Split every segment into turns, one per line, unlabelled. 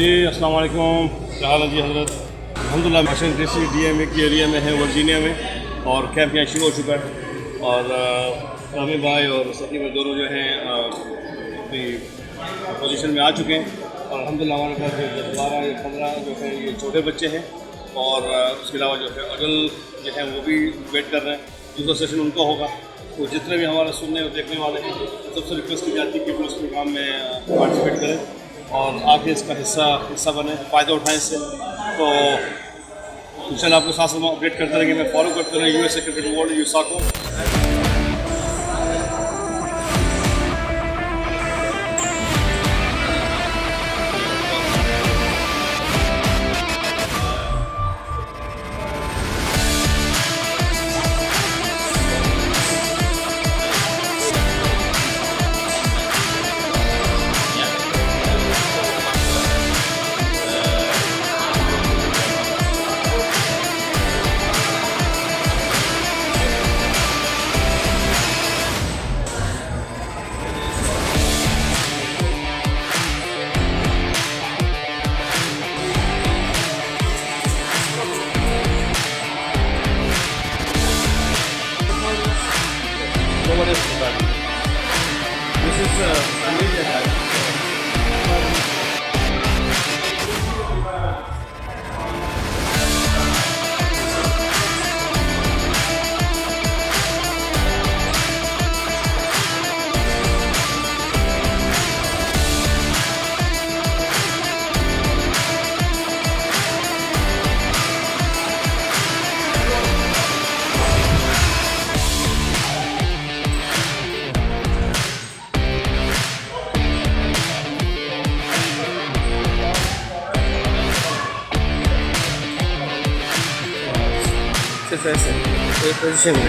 जी अस्सलाम वालेकुम, क्या हाल है जी हज़रत। अल्हम्दुलिल्लाह वाशिंगटन डीसी DMA की एरिया में है, वर्जीनिया में, और कैंप यहाँ शुरू हो चुका है। और कामी भाई और सकी भाई दोनों जो हैं अपनी पोजीशन में आ चुके हैं। और अल्हम्दुलिल्लाह हमारे पास जो 12 या 15 जो है ये छोटे बच्चे हैं, और उसके अलावा जो है अडल जो हैं वो भी वेट कर रहे हैं, दूसरा सेशन उनका होगा। तो जितने भी हमारा सुनने और देखने वाले हैं सबसे रिक्वेस्ट की जाती है कि वो इस प्रोग्राम में पार्टिसिपेट करें और आके इसका हिस्सा बने, फ़ायदा उठाएं इससे। तो इंशाल्लाह आपको साथ साथ अपडेट करते रहेंगे। मैं फॉलो करते रहें USA क्रिकेट वर्ल्ड यूसा को। This is Amelia guy. सिर्फ ऐसे एक पोजीशन में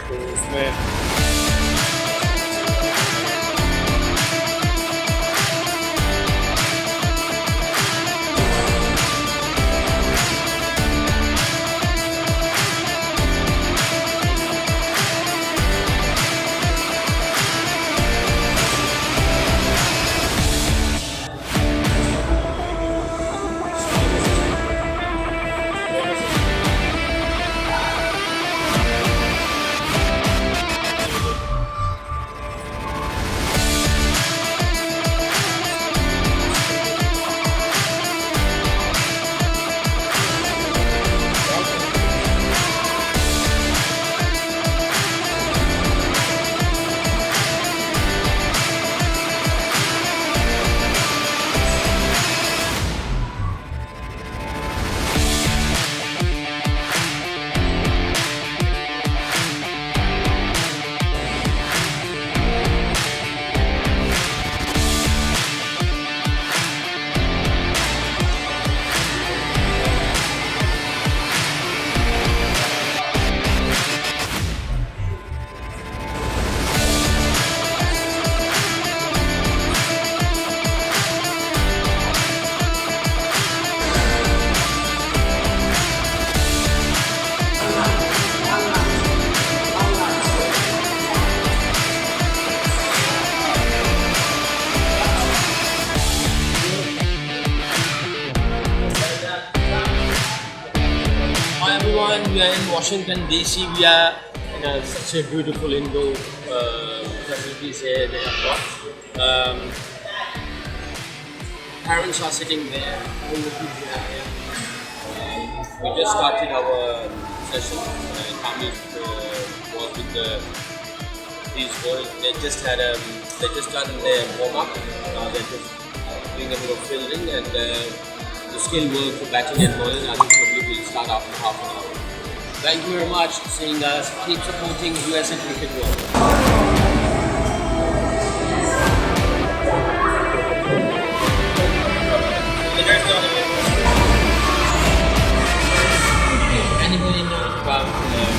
तो उसमें
We are in Washington DC. We are in such a beautiful indoor facilities here. They have got parents are sitting there. All the kids are here. We just started our session. Kami was with these boys. They just done their warm up. Now they're just doing a bit of fielding and the skill work for batting and bowling. I think probably will start after half an hour. Thank you very much for seeing us. Keep supporting USA Cricket World. Anybody know about their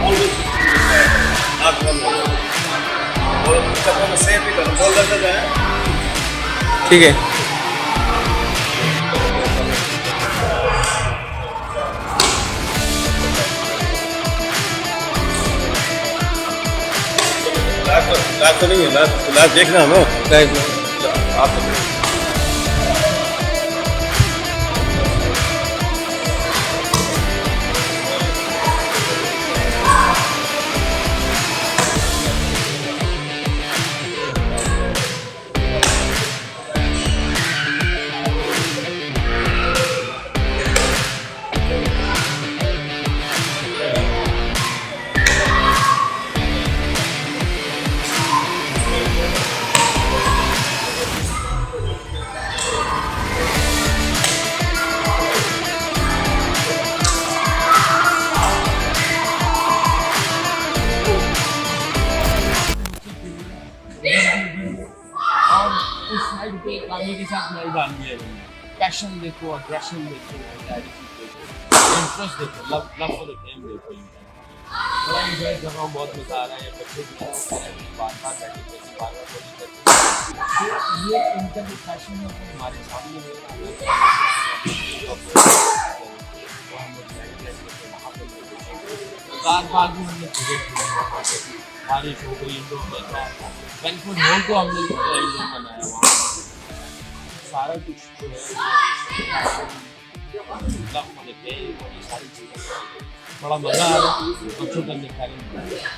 always not always. और चक्कर में save भी करो, बोल देते हैं।
ठीक है।
लास्ट तो नहीं है, लास्ट देखना है ना। आप
उस साइड पे कामी के साथ नहीं डाल दिया। पैशन देखो, अग्रेशन देखो, एटीट्यूड देखो, इंटरेस्ट देखो, लव फॉर द गेम देखो। बड़ा एंजॉय कर रहा हूँ, बहुत मजा आ रहा है। बच्चे भी बार-बार प्रैक्टिस करते, बार-बार कोशिश करते। ये इनका जो पैशन है वो हमारे सामने है। बार-बार भी हमने क्रिकेट बारिश हो गई, इंडोर देखा, बैंक्वेट हॉल को हमने इंडोर बनाया। वहाँ सारा कुछ जो है सारी चीज़ें बड़ा मज़ा आ रहा है बच्चों के अंदर खैर।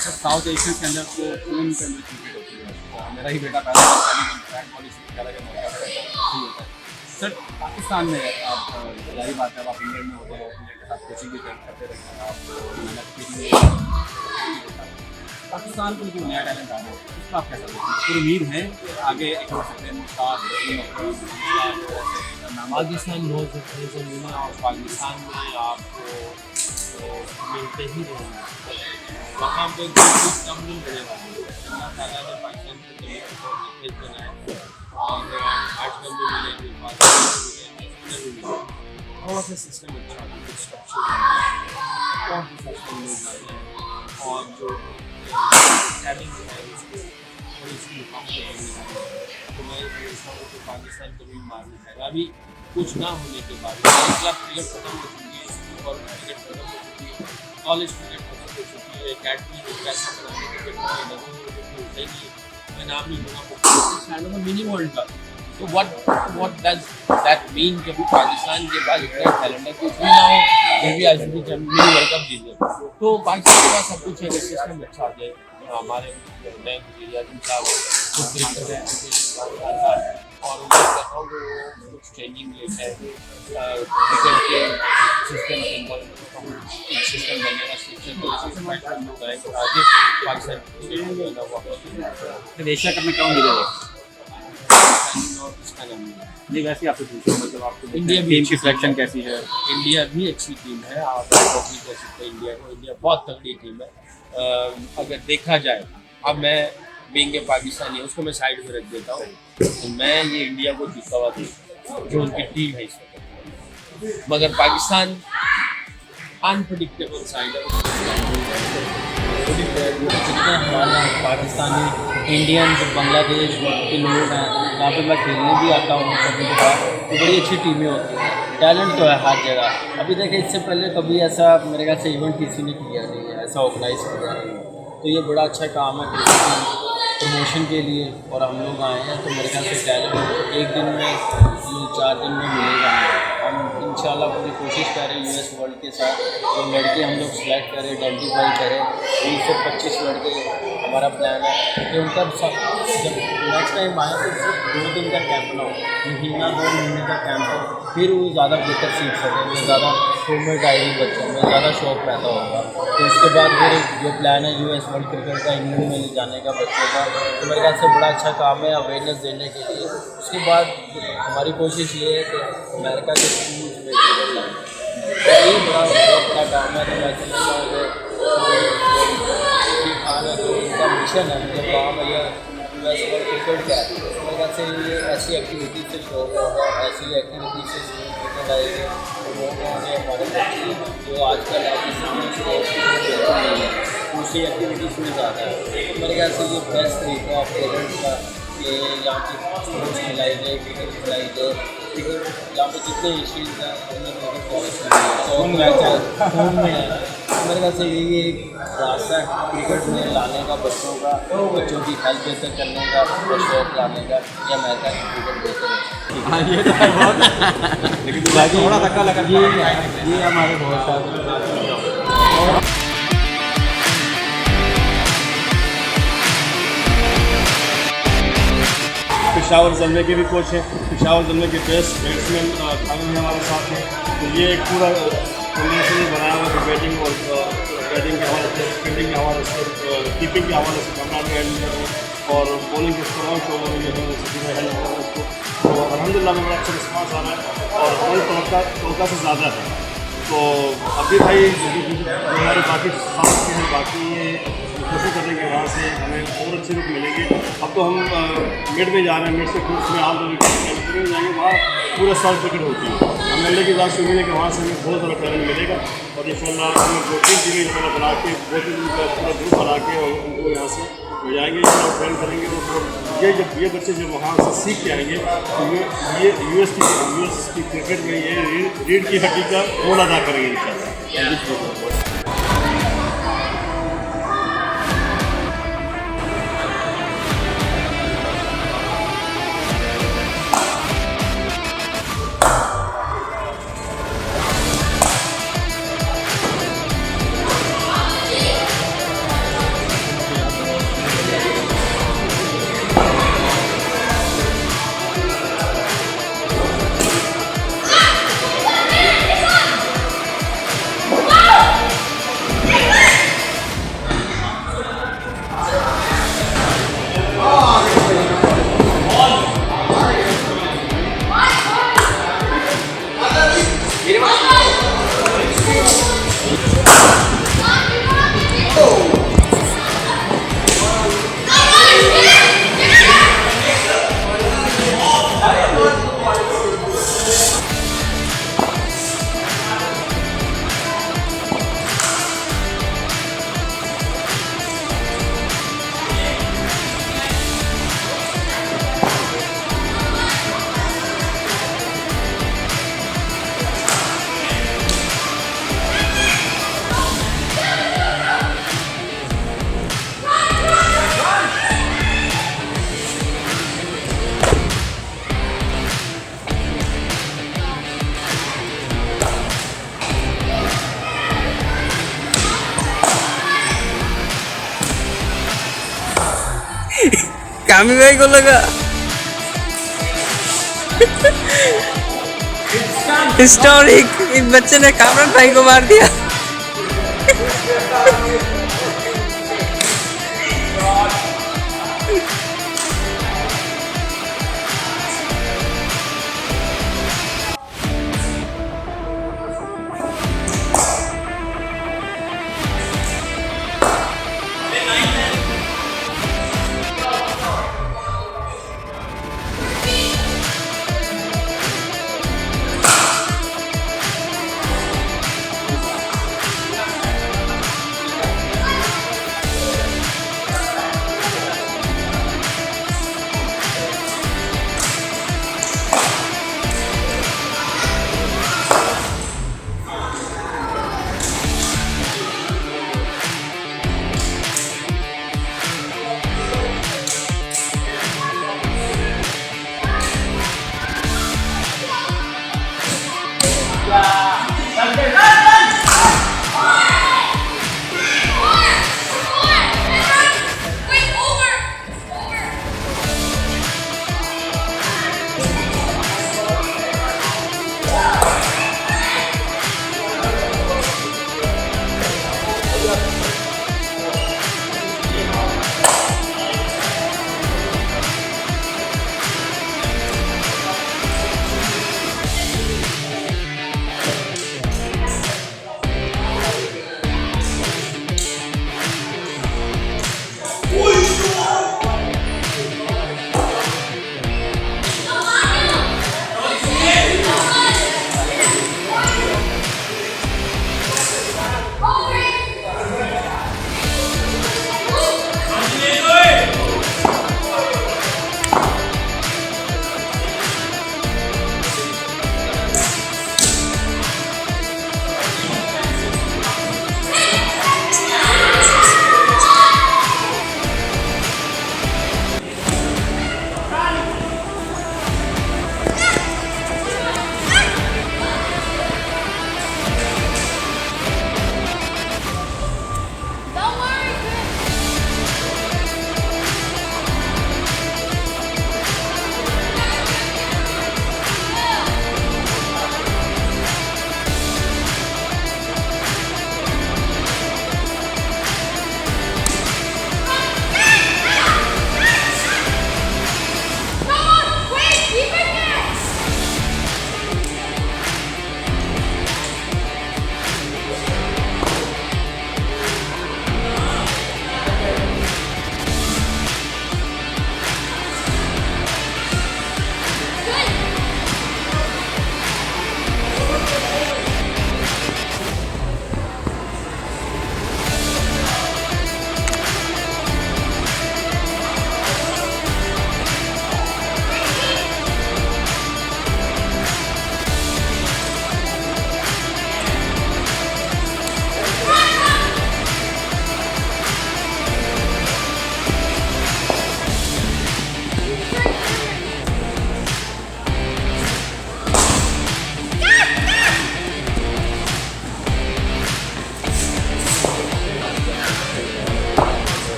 साउथ एशिया के अंदर तो फिल्म के अंदर क्रिकेट होती है। मेरा ही बेटा पहले बैट बॉल होता है। सर पाकिस्तान में आप जारी बात है, आप इंग्लैंड में होते हैं, इंग्लैंड के साथ कोचिंग भी करते रहते हैं, आप मेहनत के लिए पाकिस्तान को जो नया टैलेंट आ रहा है उसका आप कैसा देखते हैं? पूरी उम्मीद है कि आगे एक हो सकते हैं
पाकिस्तान बहुत से मिले और पाकिस्तान में आपको मिलते ही रहेंगे। वहाँ पे कुछ कम नहीं मिलेगा। अल्लाह ताला ने पाकिस्तान को बहुत बनाया और आजकल भी मिलेंगे, बहुत से सिस्टम अच्छा है, स्ट्रक्चर बहुत सिस्टम लोग आए हैं और जो टैलेंट है उसको और इसकी मुकाम पे तो मैं समझता हूँ कि पाकिस्तान कभी मार नहीं पाएगा। अभी कुछ ना होने के बाद क्लब क्रिकेट खत्म हो चुकी है, स्कूल क्रिकेट खत्म हो चुकी है, कॉलेज क्रिकेट खत्म हो चुकी है, अकेडमी पैसा बनाने क्रिकेट में नहीं, मैं नाम नहीं लूँगा, मिनी वर्ल्ड कप। तो व्हाट डज दैट मीन कि अभी पाकिस्तान के पास इतना टैलेंट है कि उसमें ना हो फिर भी आईसीसी चैंपियन वर्ल्ड कप जीते। तो पाकिस्तान के पास सब कुछ है, सिस्टम अच्छा आ जाए। हमारे नए और उम्मीद करता हूँ कि वो कुछ ट्रेनिंग लेते हैं, क्रिकेट के सिस्टम सिस्टम बनेगा, सिस्टम आगे पाकिस्तान
एशिया कप में कौन मिलेगा? नहीं वैसे आपसे पूछो, मतलब आपको
इंडिया
टीम की सिलेक्शन कैसी है?
इंडिया भी अच्छी टीम है, आप कॉपी कर सकते हैं इंडिया को। इंडिया बहुत तगड़ी टीम है। अगर देखा जाए, अब मैं बीइंग पाकिस्तानी है उसको मैं साइड में रख देता हूँ, तो मैं ये इंडिया को जीता हुआ थी जो उनकी टीम है इस वक्त। मगर पाकिस्तान अनप्रडिक्टेबल साइड है।
जितने हमारा पाकिस्तानी इंडियन जो बांग्लादेश के लोग हैं, जहाँ पे मैं खेलने भी आता हूँ कभी कभार, तो बड़ी अच्छी टीमें होती हैं। टैलेंट तो है हर जगह। अभी देखें, इससे पहले कभी ऐसा मेरे ख्याल से इवेंट किसी ने किया नहीं है, ऐसा ऑर्गेनाइज किया नहीं है। तो ये बड़ा अच्छा काम है प्रमोशन के लिए, और हम लोग आए हैं तो मेरे ख्याल से टैलेंट एक दिन में 4 दिन में मिलेगा। हम इंशाल्लाह पूरी कोशिश करें यूएस वर्ल्ड के साथ जो लड़के हम लोग सेलेक्ट करें, आइडेंटिफाई करें। 20 से 25 लड़के हमारा प्लान है कि उनका जब नेक्स्ट टाइम आए तो सिर्फ 2 दिन का कैंप ना हो, महीना 2 महीने का कैंप हो, फिर वो ज़्यादा बेहतर सीख सकेंगे, ज़्यादा फॉर्मेट आएगी बच्चों में, ज़्यादा शौक पैदा होगा। तो उसके बाद फिर जो प्लान है यूएस वर्ल्ड क्रिकेट का इंग्लैंड में ले जाने का बच्चों का, तो मेरे ख्याल से बड़ा अच्छा काम है अवेयरनेस देने के लिए। उसके बाद हमारी कोशिश ये है कि अमेरिका के स्कूल्स में ये बड़ा बहुत बड़ा काम है। तो मैं समझता हूँ कि खान है जो उनका मिशन है, जो काम है यूएस वर्ल्ड क्रिकेट का, मेरे ख्याल ख्याल से ये ऐसी एक्टिविटी से शौक होगा, ऐसी एक्टिविटी से क्रिकेट आएगी तो वो होंगे हमारे बच्चे जो आजकल दूसरी एक्टिविटीज़ में ज़्यादा है। तो मेरे ख्याल से ये बेस्ट तरीका ऑफ पेरेंट्स का कि यहाँ पे स्पोर्ट्स खिलाई जाए, क्रिकेट खिलाई जाए, क्रिकेट यहाँ पे जितने इश्यूज़ हैं उनमें क्रिकेट फोन में है। मेरे ख्याल से यही एक रास्ता है क्रिकेट में लाने का, बच्चों का, बच्चों की हेल्थ बेहतर करने का और शौक लाने का, या मैं कहता क्रिकेट बेहतर है।
हाँ ये तो है बहुत, लेकिन थोड़ा धक्का लगा ये हमारे बहुत सारे
पेशावर जलमे के भी कोच हैं, पेशावर जलमे के बेस्ट बैट्समैन खालिद भी हमारे साथ हैं। तो ये एक पूरा कॉम्बिनेशन बनाया हुआ है बैटिंग और बैटिंग के हवाले से, फील्डिंग के हवाले से, कीपिंग के हवाले से कमरा में हैंडल कर रहे हैं और बॉलिंग के तमाम शोबों में जो है वो सभी में हैंडल कर रहे हैं उसको। तो अलहमदिल्ला में बड़ा अच्छा रिस्पॉन्स आ रहा है और हमारी तवक्का से ज़्यादा है। तो अभी भाई जो हमारे बाकी साथ के हैं, बाकी ये कोशिश कर रहे हैं कि वहाँ से हमें और अच्छे लोग मिलेंगे। अब तो हम मिड में जा रहे हैं, मिड से ग्रुप्स में आम में जाएंगे, वहाँ पूरा साल क्रिकेट होती है। हम मिलने की बात उम्मीद है कि वहाँ से हमें बहुत सारा टैलेंट मिलेगा और इंशाल्लाह हमें 2-3 टीमें इंशाल्लाह बना के 2-3 टीम का पूरा ग्रुप बना के और उनको यहाँ से ले जाएंगे, ट्रेन करेंगे। और ये बच्चे जब वहाँ से सीख के आएंगे तो ये यूएस की क्रिकेट में ये रीढ़ की हड्डी का रोल अदा करेंगे इंशाल्लाह।
कामी भाई को लगा हिस्टोरिक, इस बच्चे ने कामरान भाई को मार दिया।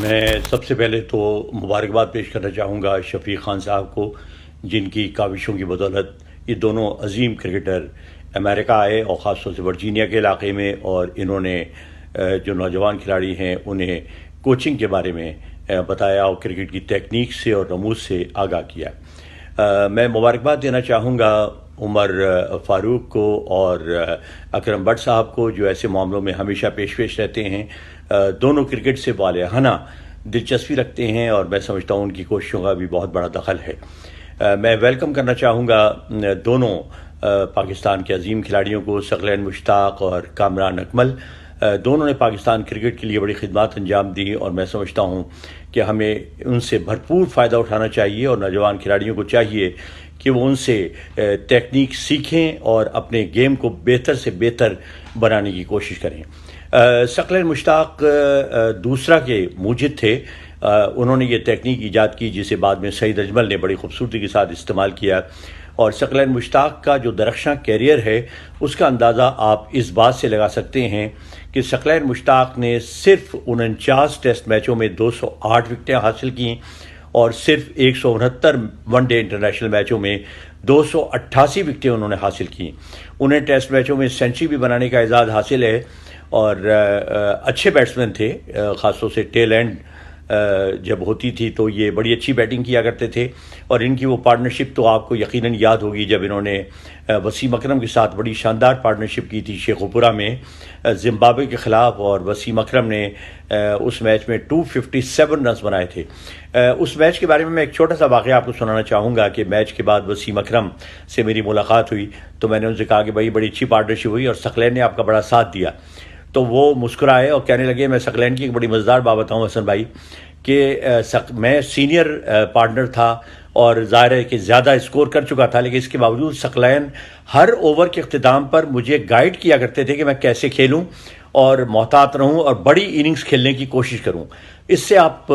मैं सबसे पहले तो मुबारकबाद पेश करना चाहूँगा शफीक खान साहब को, जिनकी काविशों की बदौलत ये दोनों अजीम क्रिकेटर अमेरिका आए और ख़ास तौर से वर्जीनिया के इलाके में, और इन्होंने जो नौजवान खिलाड़ी हैं उन्हें कोचिंग के बारे में बताया और क्रिकेट की टेक्निक से और रमूज से आगाह किया। मैं मुबारकबाद देना चाहूँगा उमर फ़ारूक को और अकरम भट्ट साहब को, जो ऐसे मामलों में हमेशा पेश रहते हैं। दोनों क्रिकेट से वालिहाना दिलचस्पी रखते हैं और मैं समझता हूँ उनकी कोशिशों का भी बहुत बड़ा दखल है। मैं वेलकम करना चाहूँगा दोनों पाकिस्तान के अजीम खिलाड़ियों को, सकलैन मुश्ताक और कामरान अकमल। दोनों ने पाकिस्तान क्रिकेट के लिए बड़ी खिदमत अंजाम दी और मैं समझता हूँ कि हमें उनसे भरपूर फ़ायदा उठाना चाहिए और नौजवान खिलाड़ियों को चाहिए कि वो उनसे टेक्निक सीखें और अपने गेम को बेहतर से बेहतर बनाने की कोशिश करें। सकलैन मुश्ताक दूसरा के मूजिद थे। उन्होंने ये टेक्निक ईजाद की जिसे बाद में सईद अजमल ने बड़ी खूबसूरती के साथ इस्तेमाल किया, और सकलैन मुश्ताक का जो दरख्शां कैरियर है उसका अंदाज़ा आप इस बात से लगा सकते हैं कि सकलैन मुश्ताक ने सिर्फ 49 टेस्ट मैचों में 208 विकेटें हासिल की और सिर्फ 169 वनडे इंटरनेशनल मैचों में 288 विकेटें उन्होंने हासिल की। उन्हें टेस्ट मैचों में सेंचुरी भी बनाने का एजाज़ हासिल है और अच्छे बैट्समैन थे। ख़ासतौर से टेल एंड जब होती थी तो ये बड़ी अच्छी बैटिंग किया करते थे, और इनकी वो पार्टनरशिप तो आपको यकीनन याद होगी जब इन्होंने वसीम अकरम के साथ बड़ी शानदार पार्टनरशिप की थी शेखुपुरा में ज़िम्बाब्वे के ख़िलाफ़, और वसीम अकरम ने उस मैच में 257 रन्स बनाए थे। उस मैच के बारे में मैं एक छोटा सा वाक़या आपको सुनाना चाहूँगा कि मैच के बाद वसीम अकरम से मेरी मुलाकात हुई तो मैंने उनसे कहा कि भाई बड़ी अच्छी पार्टनरशिप हुई और सकलैन ने आपका बड़ा साथ दिया। तो वो मुस्कुराए और कहने लगे, मैं सकलैन की एक बड़ी मज़ेदार बात बताऊँ हसन भाई कि मैं सीनियर पार्टनर था और ज़ाहिर है कि ज़्यादा स्कोर कर चुका था, लेकिन इसके बावजूद सकलैन हर ओवर के अख्तिताम पर मुझे गाइड किया करते थे कि मैं कैसे खेलूं और मोहतात रहूं और बड़ी इनिंग्स खेलने की कोशिश करूं। इससे आप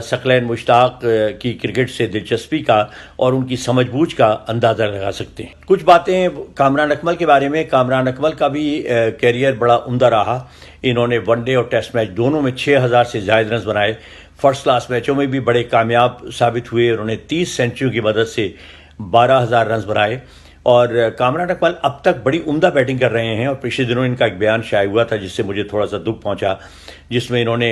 सकलैन मुश्ताक की क्रिकेट से दिलचस्पी का और उनकी समझबूझ का अंदाज़ा लगा सकते हैं। कुछ बातें कामरान अकमल के बारे में। कामरान अकमल का भी कैरियर बड़ा उम्दा रहा। इन्होंने वनडे और टेस्ट मैच दोनों में 6000 से ज़्यादा रन बनाए। फर्स्ट क्लास मैचों में भी बड़े कामयाब साबित हुए। उन्होंने 30 सेंचुरी की मदद से 12000 रन बनाए और कामरान अकमल अब तक बड़ी उम्दा बैटिंग कर रहे हैं। और पिछले दिनों इनका एक बयान शाया हुआ था जिससे मुझे थोड़ा सा दुख पहुंचा, जिसमें इन्होंने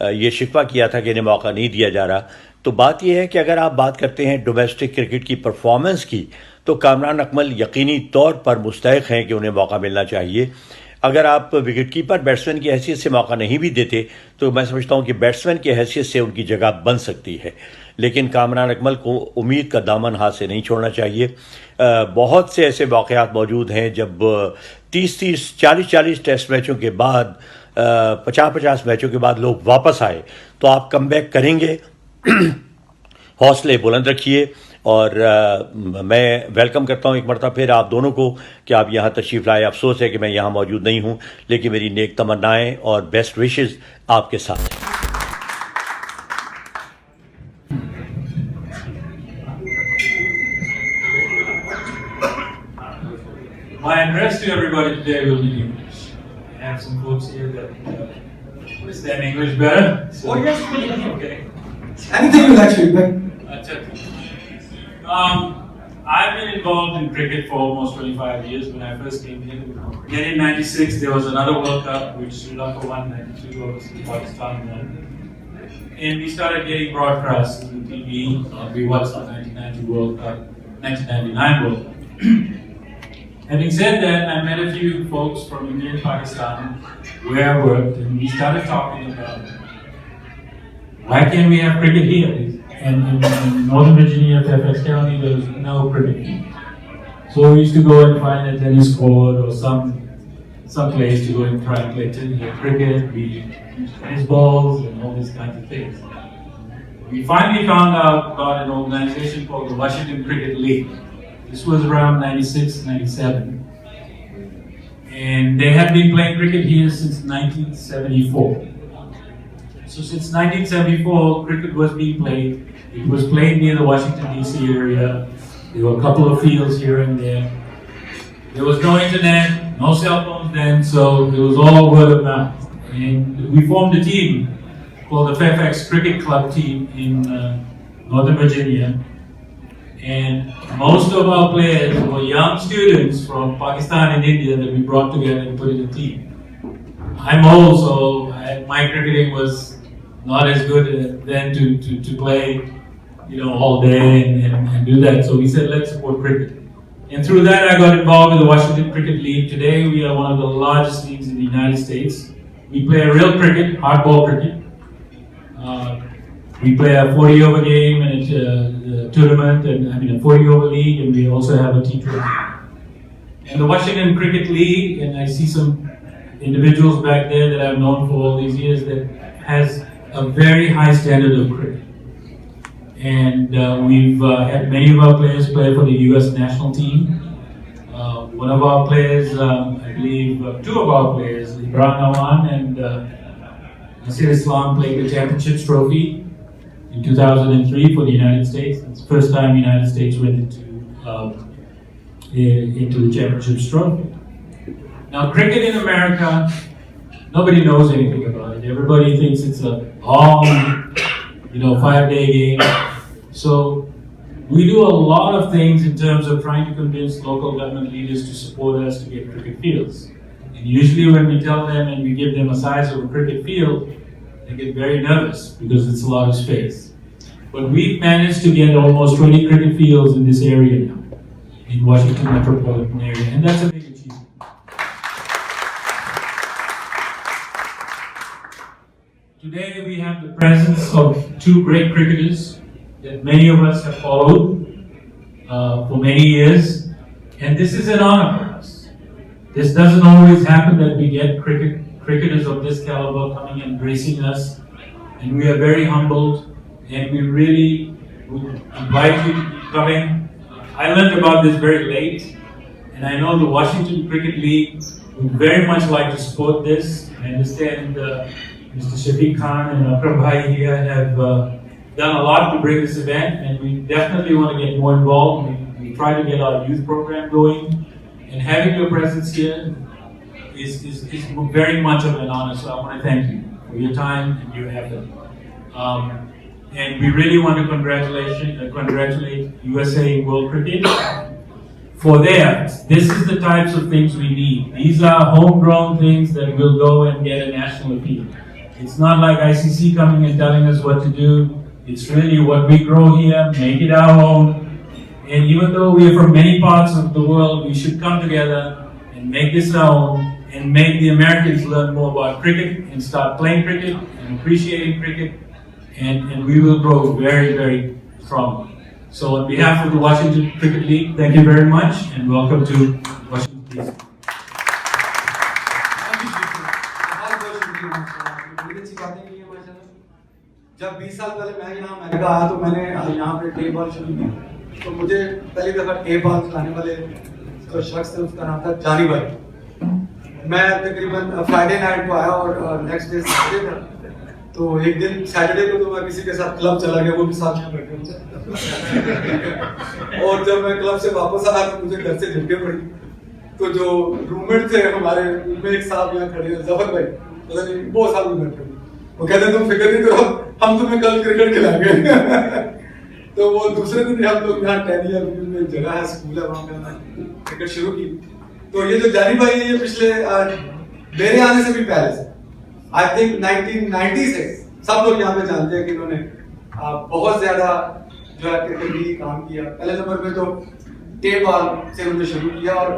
ये शिकवा किया था कि इन्हें मौका नहीं दिया जा रहा। तो बात यह है कि अगर आप बात करते हैं डोमेस्टिक क्रिकेट की परफॉर्मेंस की, तो कामरान अकमल यकीनी तौर पर मुस्तहिक हैं कि उन्हें मौका मिलना चाहिए। अगर आप विकेट कीपर बैट्समैन की हैसियत से मौका नहीं भी देते तो मैं समझता हूं कि बैट्समैन की हैसियत से उनकी जगह बन सकती है, लेकिन कामरान अकमल को उम्मीद का दामन हाथ से नहीं छोड़ना चाहिए। बहुत से ऐसे वाक़यात मौजूद हैं जब 30-30, 40-40 टेस्ट मैचों के बाद 50-50 मैचों के बाद लोग वापस आए तो आप कमबैक करेंगे। हौसले बुलंद रखिए और मैं वेलकम करता हूं एक मरतबा फिर आप दोनों को कि आप यहां तशरीफ़ लाए। अफसोस है कि मैं यहां मौजूद नहीं हूं, लेकिन मेरी नेक तमन्नाएं और बेस्ट विशेस आपके साथ हैं।
My address to everybody today will be in English. I have some folks here that understand English better. So,
Oh, yes, please.
okay.
Anything you like, Sweetback.
I've been involved in cricket for almost 25 years. When I first came here, then in '96 there was another World Cup which Sri Lanka won, '92 obviously Pakistan won, and we started getting broadcasts on TV. We watched the 1990 World Cup, 1999 World Cup. Having said that, I met a few folks from India and Pakistan where I worked, and we started talking about why can't we have cricket here? And in Northern Virginia, Fairfax County, there was no cricket. So we used to go and find a tennis court or some place to go and try and play cricket, we tennis balls and all these kinds of things. We finally found out about an organization called the Washington Cricket League. This was around '96, '97. And they had been playing cricket here since 1974. So since 1974, cricket was being played. It was played near the Washington DC area. There were a couple of fields here and there. There was no internet, no cell phones then, so it was all word of mouth. And we formed a team called the Fairfax Cricket Club team in Northern Virginia. And most of our players were young students from Pakistan and India that we brought together and put in a team. I'm old, so my cricketing was not as good then to play, all day and do that. So we said, let's support cricket. And through that, I got involved with the Washington Cricket League. Today, we are one of the largest leagues in the United States. We play a real cricket, hardball cricket. We play a 40-over game and a tournament, a 40-over league, and we also have a T20. And the Washington Cricket League, and I see some individuals back there that I've known for all these years, that has a very high standard of cricket. And we've had many of our players play for the U.S. national team. One of our players, I believe, two of our players, Imran Awan and Nasir Islam, played the Championships Trophy in 2003 for the United States. It's the first time the United States went into the Championships Trophy. Now, cricket in America, nobody knows anything about it. Everybody thinks it's a long, 5-day game. So we do a lot of things in terms of trying to convince local government leaders to support us to get cricket fields. And usually when we tell them and we give them a size of a cricket field, they get very nervous because it's a lot of space. But we've managed to get almost 20 cricket fields in this area now, in Washington metropolitan area, and that's a big achievement. Today we have the presence of two great cricketers that many of us have followed for many years, and this is an honor for us. This doesn't always happen that we get cricketers of this caliber coming and gracing us, and we are very humbled, and we really would invite you to be coming. I learned about this very late, and I know the Washington Cricket League would very much like to support this. I understand Mr. Shafiq Khan and Akram Bhai here have done a lot to bring this event, and we definitely want to get more involved. We try to get our youth program going, and having your presence here is very much of an honor, so I want to thank you for your time and your effort. And we really want to congratulate USA World Cricket for their efforts. This is the types of things we need. These are homegrown things that will go and get a national appeal. It's not like ICC coming and telling us what to do. It's really what we grow here, make it our own. And even though we are from many parts of the world, we should come together and make this our own and make the Americans learn more about cricket and start playing cricket and appreciating cricket. And we will grow very, very strongly. So on behalf of the Washington Cricket League, thank you very much and welcome to Washington DC.
जब 20 साल पहले मैं यहाँ America आया तो मैंने यहाँ पे टे बॉल शुरू की, तो मुझे पहली दफा टे बॉल खिलाने वाले जो शख्स थे उसका नाम था जानी भाई। मैं तकरीबन फ्राइडे नाइट को आया और नेक्स्ट डे सैटरडे था, तो एक दिन सैटरडे को तो मैं किसी के साथ क्लब चला गया, वो भी साथ में बैठे और जब मैं क्लब से वापस आया तो मुझे घर से झटके पड़ी। तो जो रूममेट थे हमारे, उनमें एक साहब यहाँ खड़े हैं, जफर भाई, पता नहीं बहुत साल में बैठे, वो कहते तुम फिक्र नहीं करो, हम तुम्हें कल क्रिकेट खिलाएंगे। तो वो दूसरे दिन हम लोग यहाँ टेनिया में एक जगह है, स्कूल है, वहाँ पे हमने क्रिकेट शुरू की। तो ये जो जानी भाई है, ये पिछले मेरे आने से भी पहले से, आई थिंक 1990 से सब लोग यहाँ पे जानते हैं कि इन्होंने बहुत ज्यादा जो है क्रिकेट के लिए काम किया। पहले नंबर पे तो टे बॉल से उन्होंने शुरू किया, और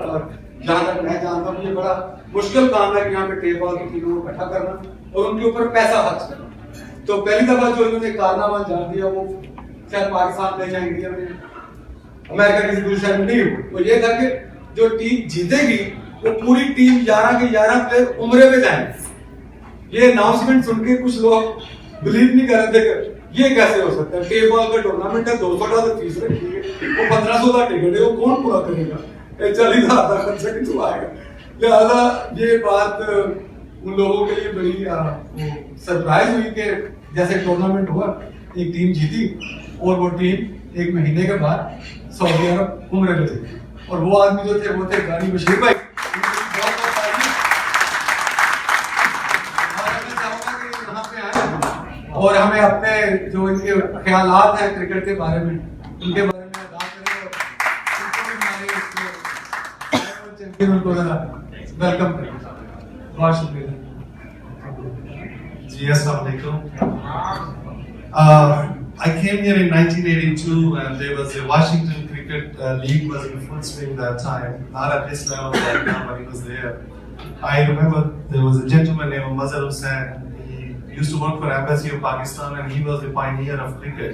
जहाँ तक मैं जानता हूँ ये बड़ा मुश्किल काम है कि यहाँ पे टे बॉल की टीमों को इकट्ठा करना और उनके ऊपर पैसा खर्च करना। तो पहली दफा जो इन्होंने कारनामा जान दिया वो शायद पाकिस्तान में या इंडिया में, अमेरिका की दूसरी साइड में नहीं हो, तो ये था कि जो टीम जीतेगी वो पूरी टीम 11 के 11 प्लेयर उम्रे पे जाएंगे। ये अनाउंसमेंट सुन के कुछ लोग बिलीव नहीं कर रहे थे, ये कैसे हो सकता है, टे बॉल का टूर्नामेंट है, $200 फीस रखी है, वो 1500 का टिकट है, वो कौन पूरा करेगा, 40,000 का खर्चा कितना आएगा। लिहाजा ये बात उन लोगों के लिए बड़ी सरप्राइज हुई कि जैसे टूर्नामेंट हुआ, एक टीम जीती और वो टीम एक महीने के बाद सऊदी अरब उम्रे पे थी, और वो आदमी जो थे वो थे गानी बशीर भाई। और हमें अपने जो इनके ख्यालात हैं क्रिकेट के बारे में उनके बारे में आगाह करें और चैंपियन उनको वेलकम करें। बहुत शुक्रिया
जी। अस्सलाम वालेकुम। I came here in 1982 and there was a Washington Cricket League was in full swing that time. Not at this level right now, but it was there. I remember there was a gentleman named Mazhar Hussain. He used to work for Embassy of Pakistan and he was the pioneer of cricket.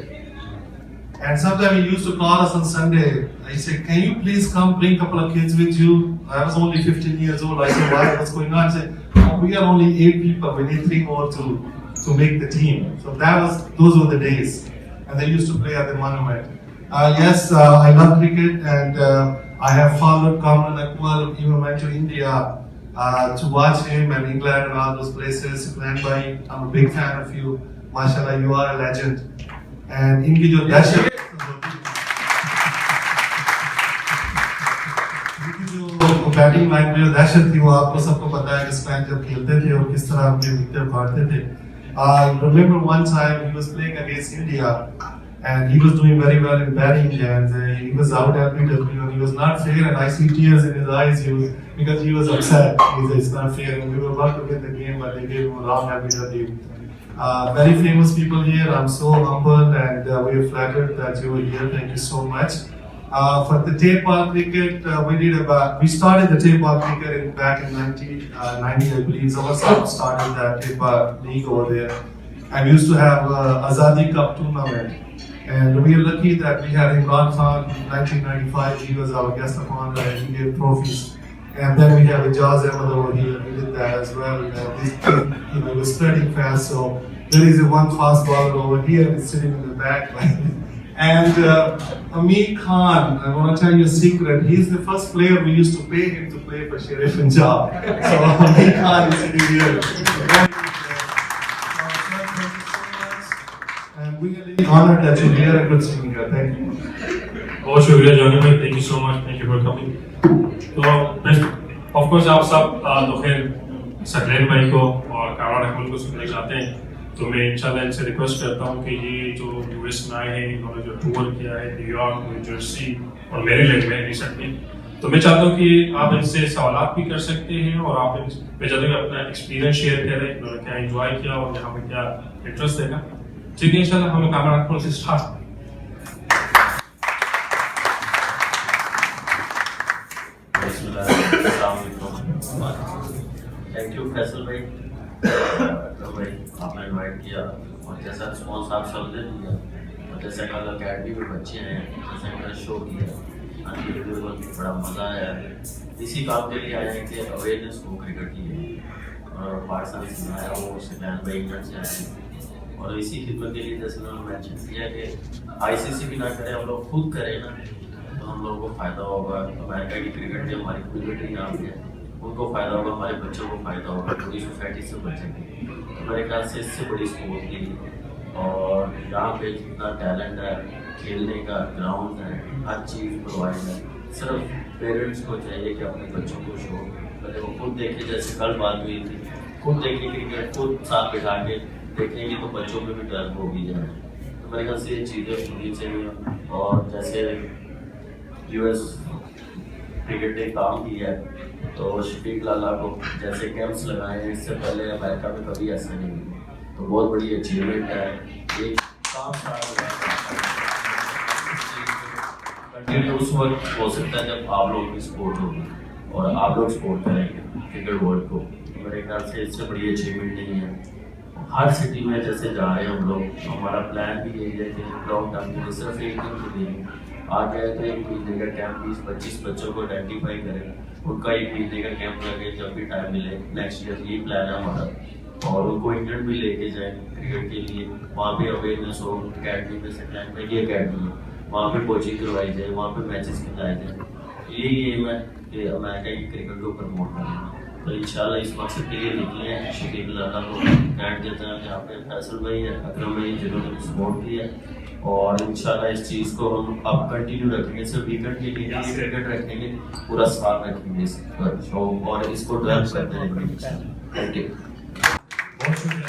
And sometimes he used to call us on Sunday. I said, can you please come bring a couple of kids with you? I was only 15 years old. I said, why? What's going on? He said, oh, we are only 8 people. We need 3 more to make the team. So those were the days. And they used to play at the Monument. Yes, I love cricket and I have followed Kamran Akmal, even went to India to watch him and England and all those places. Glenn Bhai, I'm a big fan of you. MashaAllah, you are a legend. And इनकी जो दहशत batting line में जो दहशत थी वो आपको सबको पता है कि स्पेन जब खेलते थे और किस तरह अपने विकेट फाड़ते थे। I remember one time he was playing against India and he was doing very well in batting and he was out LBW and he was not fair and I see tears in his eyes because he was upset. He said it's not fair and we were about to win the game but they gave him a wrong LBW. Very famous people here. I'm so humbled and we are flattered that you were here. Thank you so much. For the tape ball cricket, we started the tape ball cricket back in 1990, I believe. Zawarsab started that tape ball league over there. And we used to have Azadi Cup tournament. And we are lucky that we had Imran Khan in 1995. He was our guest of honor and he gave trophies. And then we have Ijaz Ahmed over here. We did that as well. It was spreading fast. So there is one fast baller over here. It's sitting in the back. And Amir Khan, I want to tell you a secret. He's the first player we used to pay him to play for Sheriff Punjab. So Amir Khan is sitting here. And we are really honored that you're here and good seeing you. Thank you.
बहुत शुक्रिया Johnny भाई, thank you so much, thank you for coming. तो of course आप सब तो खैर सकलेन भाई को और कामरान अकमल को सुनना चाहते हैं तो मैं इंशाल्लाह इनसे रिक्वेस्ट करता हूँ कि ये जो यूएस में आए हैं इन्होंने जो टूर किया है न्यूयॉर्क, न्यू जर्सी और मेरीलैंड में रिसेंटली, तो मैं चाहता हूँ कि आप इनसे सवालात भी कर सकते हैं और आप मैं चाहता हूँ कि अपना एक्सपीरियंस शेयर करें, इन्होंने क्या एंजॉय किया और यहाँ पे क्या इंटरेस्ट देखा। ठीक है, इंशाल्लाह हम कामरान अकमल से स्टार्ट।
थैंक यू फैसल भाई, भाई आपने इन्वाइट किया और जैसा रिस्पॉन्स आप सब ने दिया और जैसे कल अकेडमी में बच्चे हैं, जैसे मैंने शो किया बड़ा मज़ा आया। इसी काम के लिए आए हैं कि अवेयरनेस हो क्रिकेट की और पाकिस्तान से आया वो सकलैन भाई इंग्लैंड से आए और इसी खिदमत के लिए जैसे मैंने मेंशन किया कि आईसीसी भी ना करें, हम लोग खुद करें ना तो हम लोगों को फ़ायदा होगा। अमेरिका की क्रिकेट की हमारी कम्युनिटी यहाँ पे है, उनको फ़ायदा होगा, हमारे बच्चों को फ़ायदा होगा, पूरी सोसाइटी से बचेंगे। तो मेरे ख्याल से इससे बड़ी स्पोर्ट नहीं है और यहाँ पे जितना टैलेंट है, खेलने का ग्राउंड है, हर चीज़ प्रोवाइड है। सिर्फ पेरेंट्स को चाहिए कि अपने बच्चों को शो पहले वो खुद देखे, जैसे कल बात हुई थी, खुद देखें क्रिकेट, खुद साथ बिठा के देखेंगे तो बच्चों में भी डर होगी जाए। तो मेरे ख्याल से ये चीज़ें होनी चाहिए और जैसे यूएस क्रिकेट ने काम किया है तो शफीक लाला को जैसे कैंप्स लगाए हैं, इससे पहले अमेरिका में कभी ऐसा नहीं हुआ, तो बहुत बड़ी अचीवमेंट है। एक काम कंटिन्यू उस वक्त हो सकता है जब आप लोग की सपोर्ट होगी और आप लोग सपोर्ट करेंगे क्रिकेट वर्ल्ड को। मेरे ख्याल से इससे बड़ी अचीवमेंट नहीं है। हर सिटी में जैसे जा रहे हैं हम लोग, हमारा प्लान भी यही है कि लॉन्ग टर्म के लिए सिर्फ एक दिन के लिए आ गए तो एक महीने का कैंप 20-25 बच्चों को आइडेंटिफाई करें, उनका एक महीने का कैंप लगे जब भी टाइम मिले नेक्स्ट ईयर, यही प्लान है हमारा। और उनको इंग्लैंड भी लेके जाए क्रिकेट के लिए, वहाँ पे अवेयरनेस हो, अकेडमी में सकलैन में ये अकेडमी है, वहाँ पे कोचिंग करवाई जाए, वहाँ पे मैचेस खिलाए जाए। यही एम है कि अमेरिका की क्रिकेट को प्रमोट करना। तो इंशाल्लाह इस मकसद के लिए निकले हैं। शकील लाला को कैंट देते हैं, यहाँ पे फैसल भाई है, अकरम भाई जिन्होंने सपोर्ट किया और इंशाल्लाह इस चीज़ को हम अब कंटिन्यू रखेंगे। सिर्फ वीकेंड के लिए क्रिकेट रखेंगे, पूरा साथ रखेंगे इस शो और इसको डेवलप करते रहेंगे। Thank you.
बहुत शुक्रिया।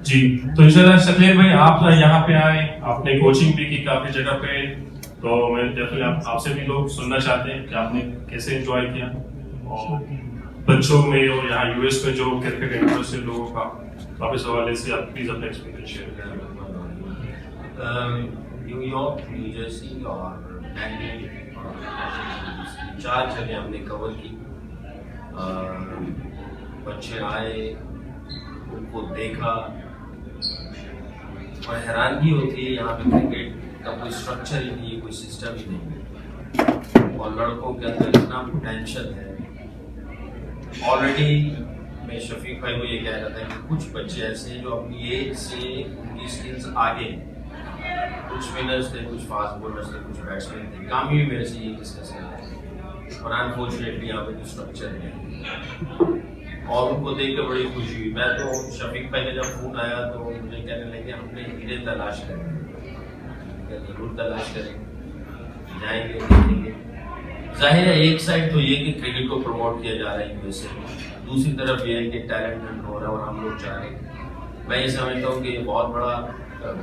जी, तो इंशाल्लाह शकील भाई आप यहाँ पे आए, आपने कोचिंग भी की काफी जगह पे, तो मैं डेफिनेटली आपसे भी लोग सुनना चाहते हैं कि आपने कैसे एंजॉय किया और बच्चों में और यहाँ यूएस में जो क्रिकेट इंटरेस्ट है लोगों का, वापस हवाले से आप प्लीज अपना एक्सपीरियंस शेयर करें।
न्यूयॉर्क, न्यू जर्सी और लंदन, 4 जगह हमने कवर की। बच्चे आए, उनको देखा और हैरानगी होती है, यहाँ पे क्रिकेट का कोई स्ट्रक्चर ही नहीं है, कोई सिस्टम ही नहीं है और लड़कों के अंदर इतना पोटेंशियल है। ऑलरेडी मैं शफीक भाई को ये कह रहा था कि कुछ बच्चे ऐसे हैं जो अपनी एज से उनकी स्किल्स आगे हैं। कुछ स्पिनर्स थे, कुछ फास्ट बॉलर्स थे, कुछ बैट्समैन थे। काम भी मेरे से ये डिस्कस कर रहे थे और अनफॉर्चुनेटली यहाँ पे जो स्ट्रक्चर है और उनको देख कर बड़ी खुशी हुई। मैं तो शफीक भाई का जब फोन आया तो मुझे कहने लगे हमने हीरे तलाश करेंगे, जरूर तलाश करेंगे, जाएंगे, देखेंगे। जाहिर है एक साइड तो ये कि क्रिकेट को प्रमोट किया जा रहा है यूएसए में, दूसरी तरफ ये है कि टैलेंट हो रहा है और हम लोग चाह रहे हैं। मैं ये समझता हूँ कि ये बहुत बड़ा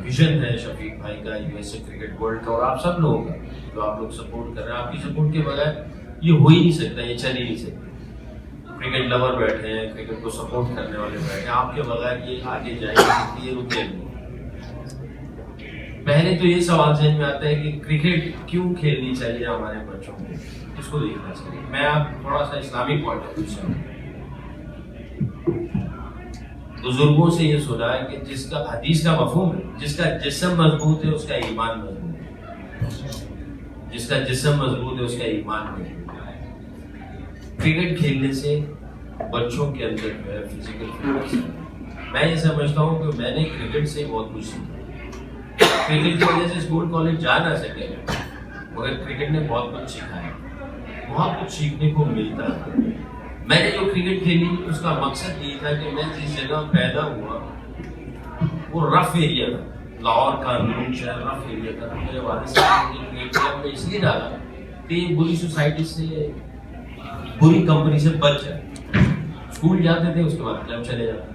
विजन है शफीक भाई का यूएसए क्रिकेट वर्ल्ड का और आप सब लोगों का जो आप लोग सपोर्ट कर रहे हैं। आपकी सपोर्ट के बगैर ये हो ही नहीं सकता, ये चल ही नहीं सकता। क्रिकेट लवर बैठे हैं, क्रिकेट को सपोर्ट करने वाले बैठे हैं, आपके बगैर ये आगे जाएगी, ये रुकेगी। पहले तो ये सवाल समझ में आता है कि क्रिकेट क्यों खेलनी चाहिए हमारे बच्चों को, इसको देखना चाहिए। मैं आप थोड़ा सा इस्लामिक पॉइंट ऑफ व्यू से बुजुर्गों से ये सुना है कि जिसका हदीस का मफहूम है, जिसका जिस्म मजबूत है उसका ईमान मजबूत है, जिसका जिस्म मजबूत है उसका ईमान मजबूत है। क्रिकेट खेलने से बच्चों के अंदर जो है फिजिकल फिटनेस है। मैं ये समझता हूँ कि मैंने क्रिकेट से बहुत कुछ सीखा। क्रिकेट की वजह से स्कूल कॉलेज जा ना सके मगर क्रिकेट ने बहुत कुछ सिखाया, बहुत कुछ सीखने को मिलता है। मैंने जो क्रिकेट खेली उसका मकसद ये था कि मैं जिस जगह पैदा हुआ वो रफ एरिया था, लाहौर का नून शहर रफ एरिया था। मेरे वालिद साहब ने क्रिकेट क्लब में इसलिए डाला कि बुरी सोसाइटी से, बुरी कंपनी से बच जाए। स्कूल जाते थे, उसके बाद क्लब चले जाते,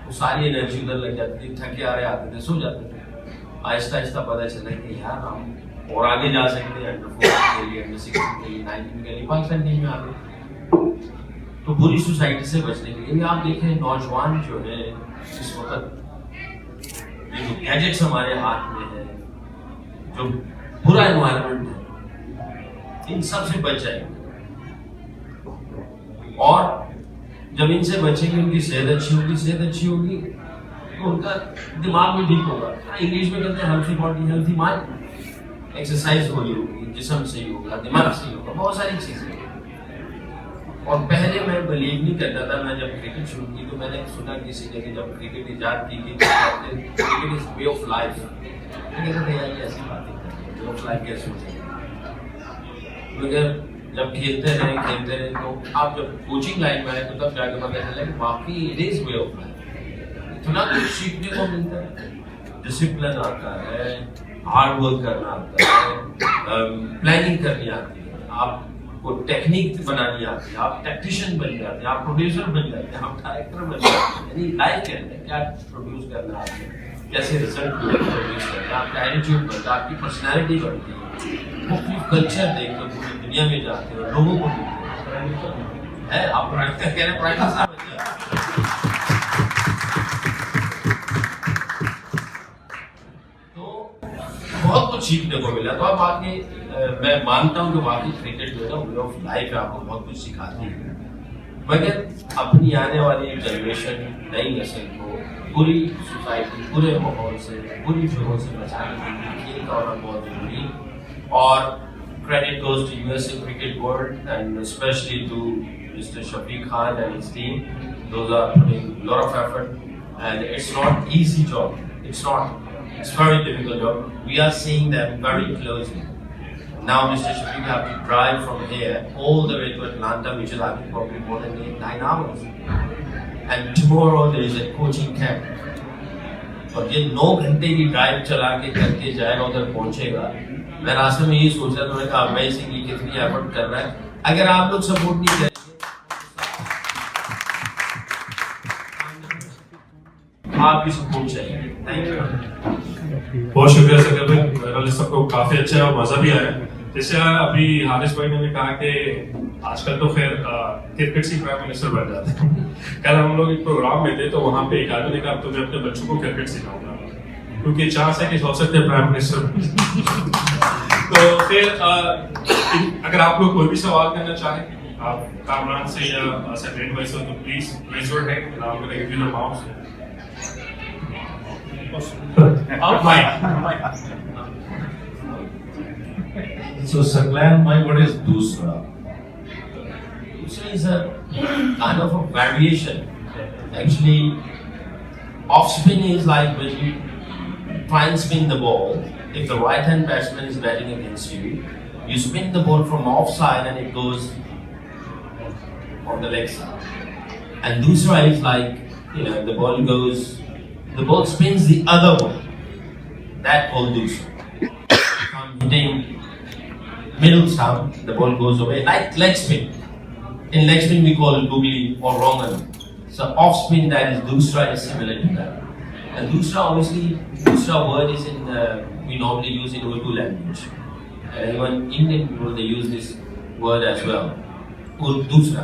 वो सारी एनर्जी उधर लग जाती थी, थके आ रहे आते थे, सो जाते थे। आहिस्ता आहिस्ता पता चला कि यार हम और आगे जा सकते हैं, अंडर 14 के लिए, अंडर 16 के लिए, 19 के लिए पाकिस्तान टीम में आ गए। तो बुरी सोसाइटी से बचने के लिए आप देखें नौजवान जो है इस वक्त जो गैजेट्स हमारे हाथ में है, जो बुरा एनवायरनमेंट है, इन सब से बच जाएंगे और जब इनसे बचेंगे उनकी सेहत अच्छी होगी, सेहत अच्छी होगी तो उनका दिमाग भी ठीक होगा। इंग्लिश में कहते हैं healthy body healthy mind. Exercise हो रही होगी, जिस्म सही होगा, दिमाग सही होगा, बहुत सारी चीजें। और पहले मैं बिलीव नहीं करता था। मैं जब क्रिकेट शुरू की तो मैंने सुना किसी ने कि जब क्रिकेट इजाद की गई cricket is way of life. मैं कहता था यार ये ऐसी बातें करते हैं, वे ऑफ लाइफ कैसे हो सकती। मगर जब खेलते रहे तो आप जब कोचिंग लाइन में आए तो तब जाके पता चला कि वाकई it is way of life. इतना कुछ सीखने को मिलता है, डिसिप्लिन आता है, हार्ड वर्क करना आता है, प्लानिंग करनी आती है, आपको टेक्निक बनानी आती है, आप टैक्टिशियन बन जाते हैं, आप प्रोड्यूसर बन जाते हैं, आप डायरेक्टर बन जाते हैं। यानी लाइफ के अंदर क्या प्रोड्यूस करना है आपको, कैसे रिजल्ट प्रोड्यूस करना है, आपका एटीट्यूड बनता है, आपकी पर्सनैलिटी बनती है, मुख्तलिफ कल्चर देखते हो, पूरी दुनिया में जाते हो, लोगों को देखते हैं। आप कह रहे प्राइवेट बहुत कुछ सीखने को मिला। तो अब आगे मैं मानता हूँ कि वाकई क्रिकेट जो है वे ऑफ लाइफ है, आपको बहुत कुछ सिखाती है। मगर अपनी आने वाली जनरेशन, नई नस्ल को पूरी सोसाइटी, पूरे माहौल से, पूरी फिक्रों से बचाने के लिए खेल का होना बहुत जरूरी। और credit goes to USA cricket world and specially to mister Shafiq Khan and his team. Those are putting lot of effort and it's not easy job, it's not, it's very difficult job. We are seeing them very closely. Now Mr. Shafiq have to drive from here all the way to Atlanta, which is I think probably more than 8-9 hours. And tomorrow there is a coaching camp. और ये 9 घंटे की drive चला के करके जाएगा, उधर पहुंचेगा। मैं रास्ते में यही सोच रहा था, मैंने कहा अमेजिंग ये कितनी एफर्ट कर रहा है। अगर आप लोग सपोर्ट नहीं करेंगे, आपकी सपोर्ट चाहिए। Thank you.
बहुत शुक्रिया सर भाई, मेरा सबको काफी अच्छा है और मजा भी आया। जैसे अभी हारिस भाई ने भी कहा कि आजकल तो खैर क्रिकेट से प्राइम मिनिस्टर बन जाते हैं। कल हम लोग एक प्रोग्राम में थे तो वहाँ पे एक आदमी ने कहा तो मैं अपने बच्चों को क्रिकेट सिखाऊंगा, क्योंकि चांस है कि हो सकते हैं प्राइम मिनिस्टर। तो फिर अगर आप लोग कोई भी सवाल करना चाहें आप कामरान से या सेक्रेटरी भाई से, तो please raise your hand and I am gonna give you the mouse.
So Saglan, what is Dusra? Dusra is a kind of a variation. Actually, off spin is like when you try and spin the ball. If the right hand batsman is batting against you, you spin the ball from offside and it goes on the leg side. And Dusra is like, the ball spins the other way. That ball Dusra. If I'm hitting middle stump, the ball goes away, like leg spin. In leg spin we call it googly or wrong one. So off spin, that is Dusra, is similar to that. And Dusra, obviously, Dusra word is we normally use in Urdu language. And even Indian people, they use this word as well. Dusra.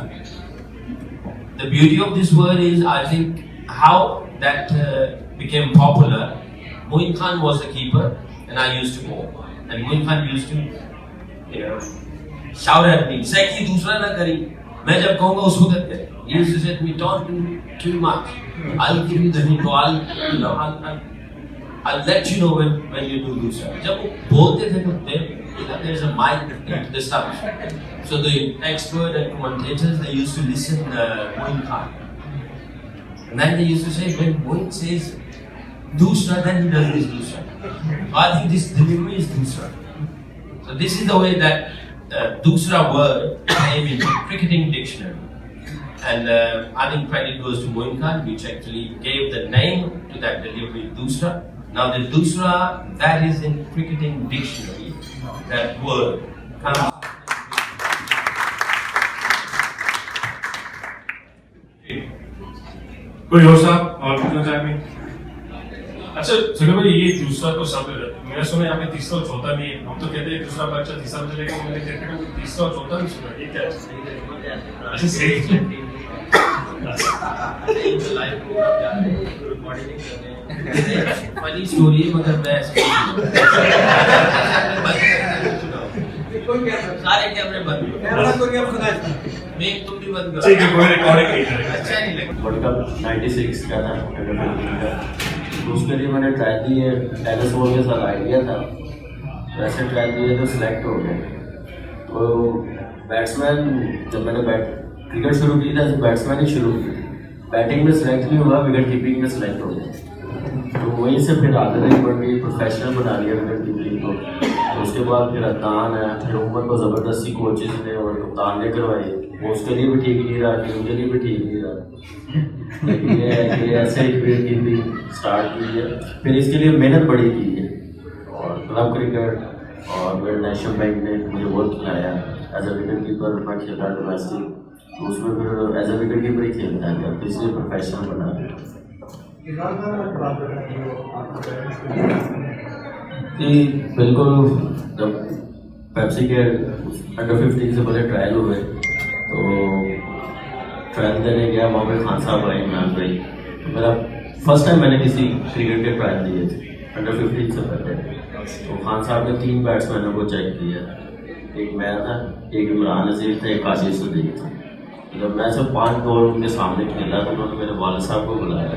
The beauty of this word is, I think, how that became popular. Moin Khan was the keeper and I used to bowl. And Moin Khan used to shout at me, "Seki दूसरा ना करी." मैं जब कहूँगा उसको करते हैं. He used to say to me, "Don't do too much. I'll give you the hint. I'll let you know when you do दूसरा." जब वो बोलते थे तो there's a mic into the stuff. So the expert and commentators, they used to listen Moin Khan. And then they used to say, when Moin says दूसरा, then he does this दूसरा. I think this delivery is दूसरा. So this is the way that Dusra word came in cricketing dictionary, and I think credit goes to Moin Khan, which actually gave the name to that delivery, Dusra. Now the Dusra that is in cricketing dictionary, that word comes.
कोई और साहब और पूछना चाहेंगे? अच्छा सुनो भाई, ये दूसरा तो शब्द मैंने सुना यहाँ पे तीसरा और चौथा नहीं है। हम तो कहते हैं दूसरा बच्चा तीसरा बच्चा, लेकिन मैंने क्रिकेट में तीसरा और चौथा नहीं सुना। ये क्या है? अच्छा सही
फनी स्टोरी है, मगर मैं सारे कैमरे बंद, मैं तुम भी बंद करो।
ठीक है, कोई रिकॉर्डिंग नहीं करेगा।
अच्छा नहीं लगता।
वर्ल्ड कप 96 का था, तो उसके लिए मैंने ट्राई दिए, एलिस वॉल के साथ आइडिया था, वैसे ट्राई दिए तो सिलेक्ट हो गए। तो बैट्समैन, जब मैंने क्रिकेट शुरू की था तो बैट्समैन ही शुरू की, बैटिंग में सिलेक्ट नहीं हुआ, विकेट कीपिंग में सिलेक्ट हो गया। तो वहीं से फिर आदत बढ़ गई, प्रोफेशनल बना लिया विकेट कीपिंग को। तो उसके बाद फिर अदनान है, फिर उमर को ज़बरदस्ती कोचेज ने और कप्तान ने करवाई, वो उसके लिए भी ठीक नहीं रहा, टीम के लिए भी ठीक नहीं रहा। लेकिन ये है कि ऐसे ही विकेट कीपिंग स्टार्ट की है, फिर इसके लिए मेहनत बड़ी की है, और क्लब क्रिकेट और फिर नेशनल बैंक ने मुझे बहुत खिलाया। एज ए विकेट कीपर मैं खेला डोमेस्टिक, तो उसमें फिर एज ए विकेट कीपर ही खेलता है, तो इसलिए प्रोफेशनल बना। बिल्कुल, जब पेप्सी के अंडर 15 से पहले ट्रायल हुए तो ट्रायल देने गया, वहाँ पे खान साहब आए, इमरान भाई। तो मेरा फर्स्ट टाइम मैंने किसी क्रिकेट के ट्रायल दिए थे अंडर 15 से पहले। तो खान साहब ने 3 बैट्समैनों को चेक किया, एक मैं था, एक इमरान नज़ीर था, एक आशीष नदीम था। जब मैं सिर्फ 5 बॉल उनके सामने खेला तो उन्होंने मेरे वालिद साहब को बुलाया,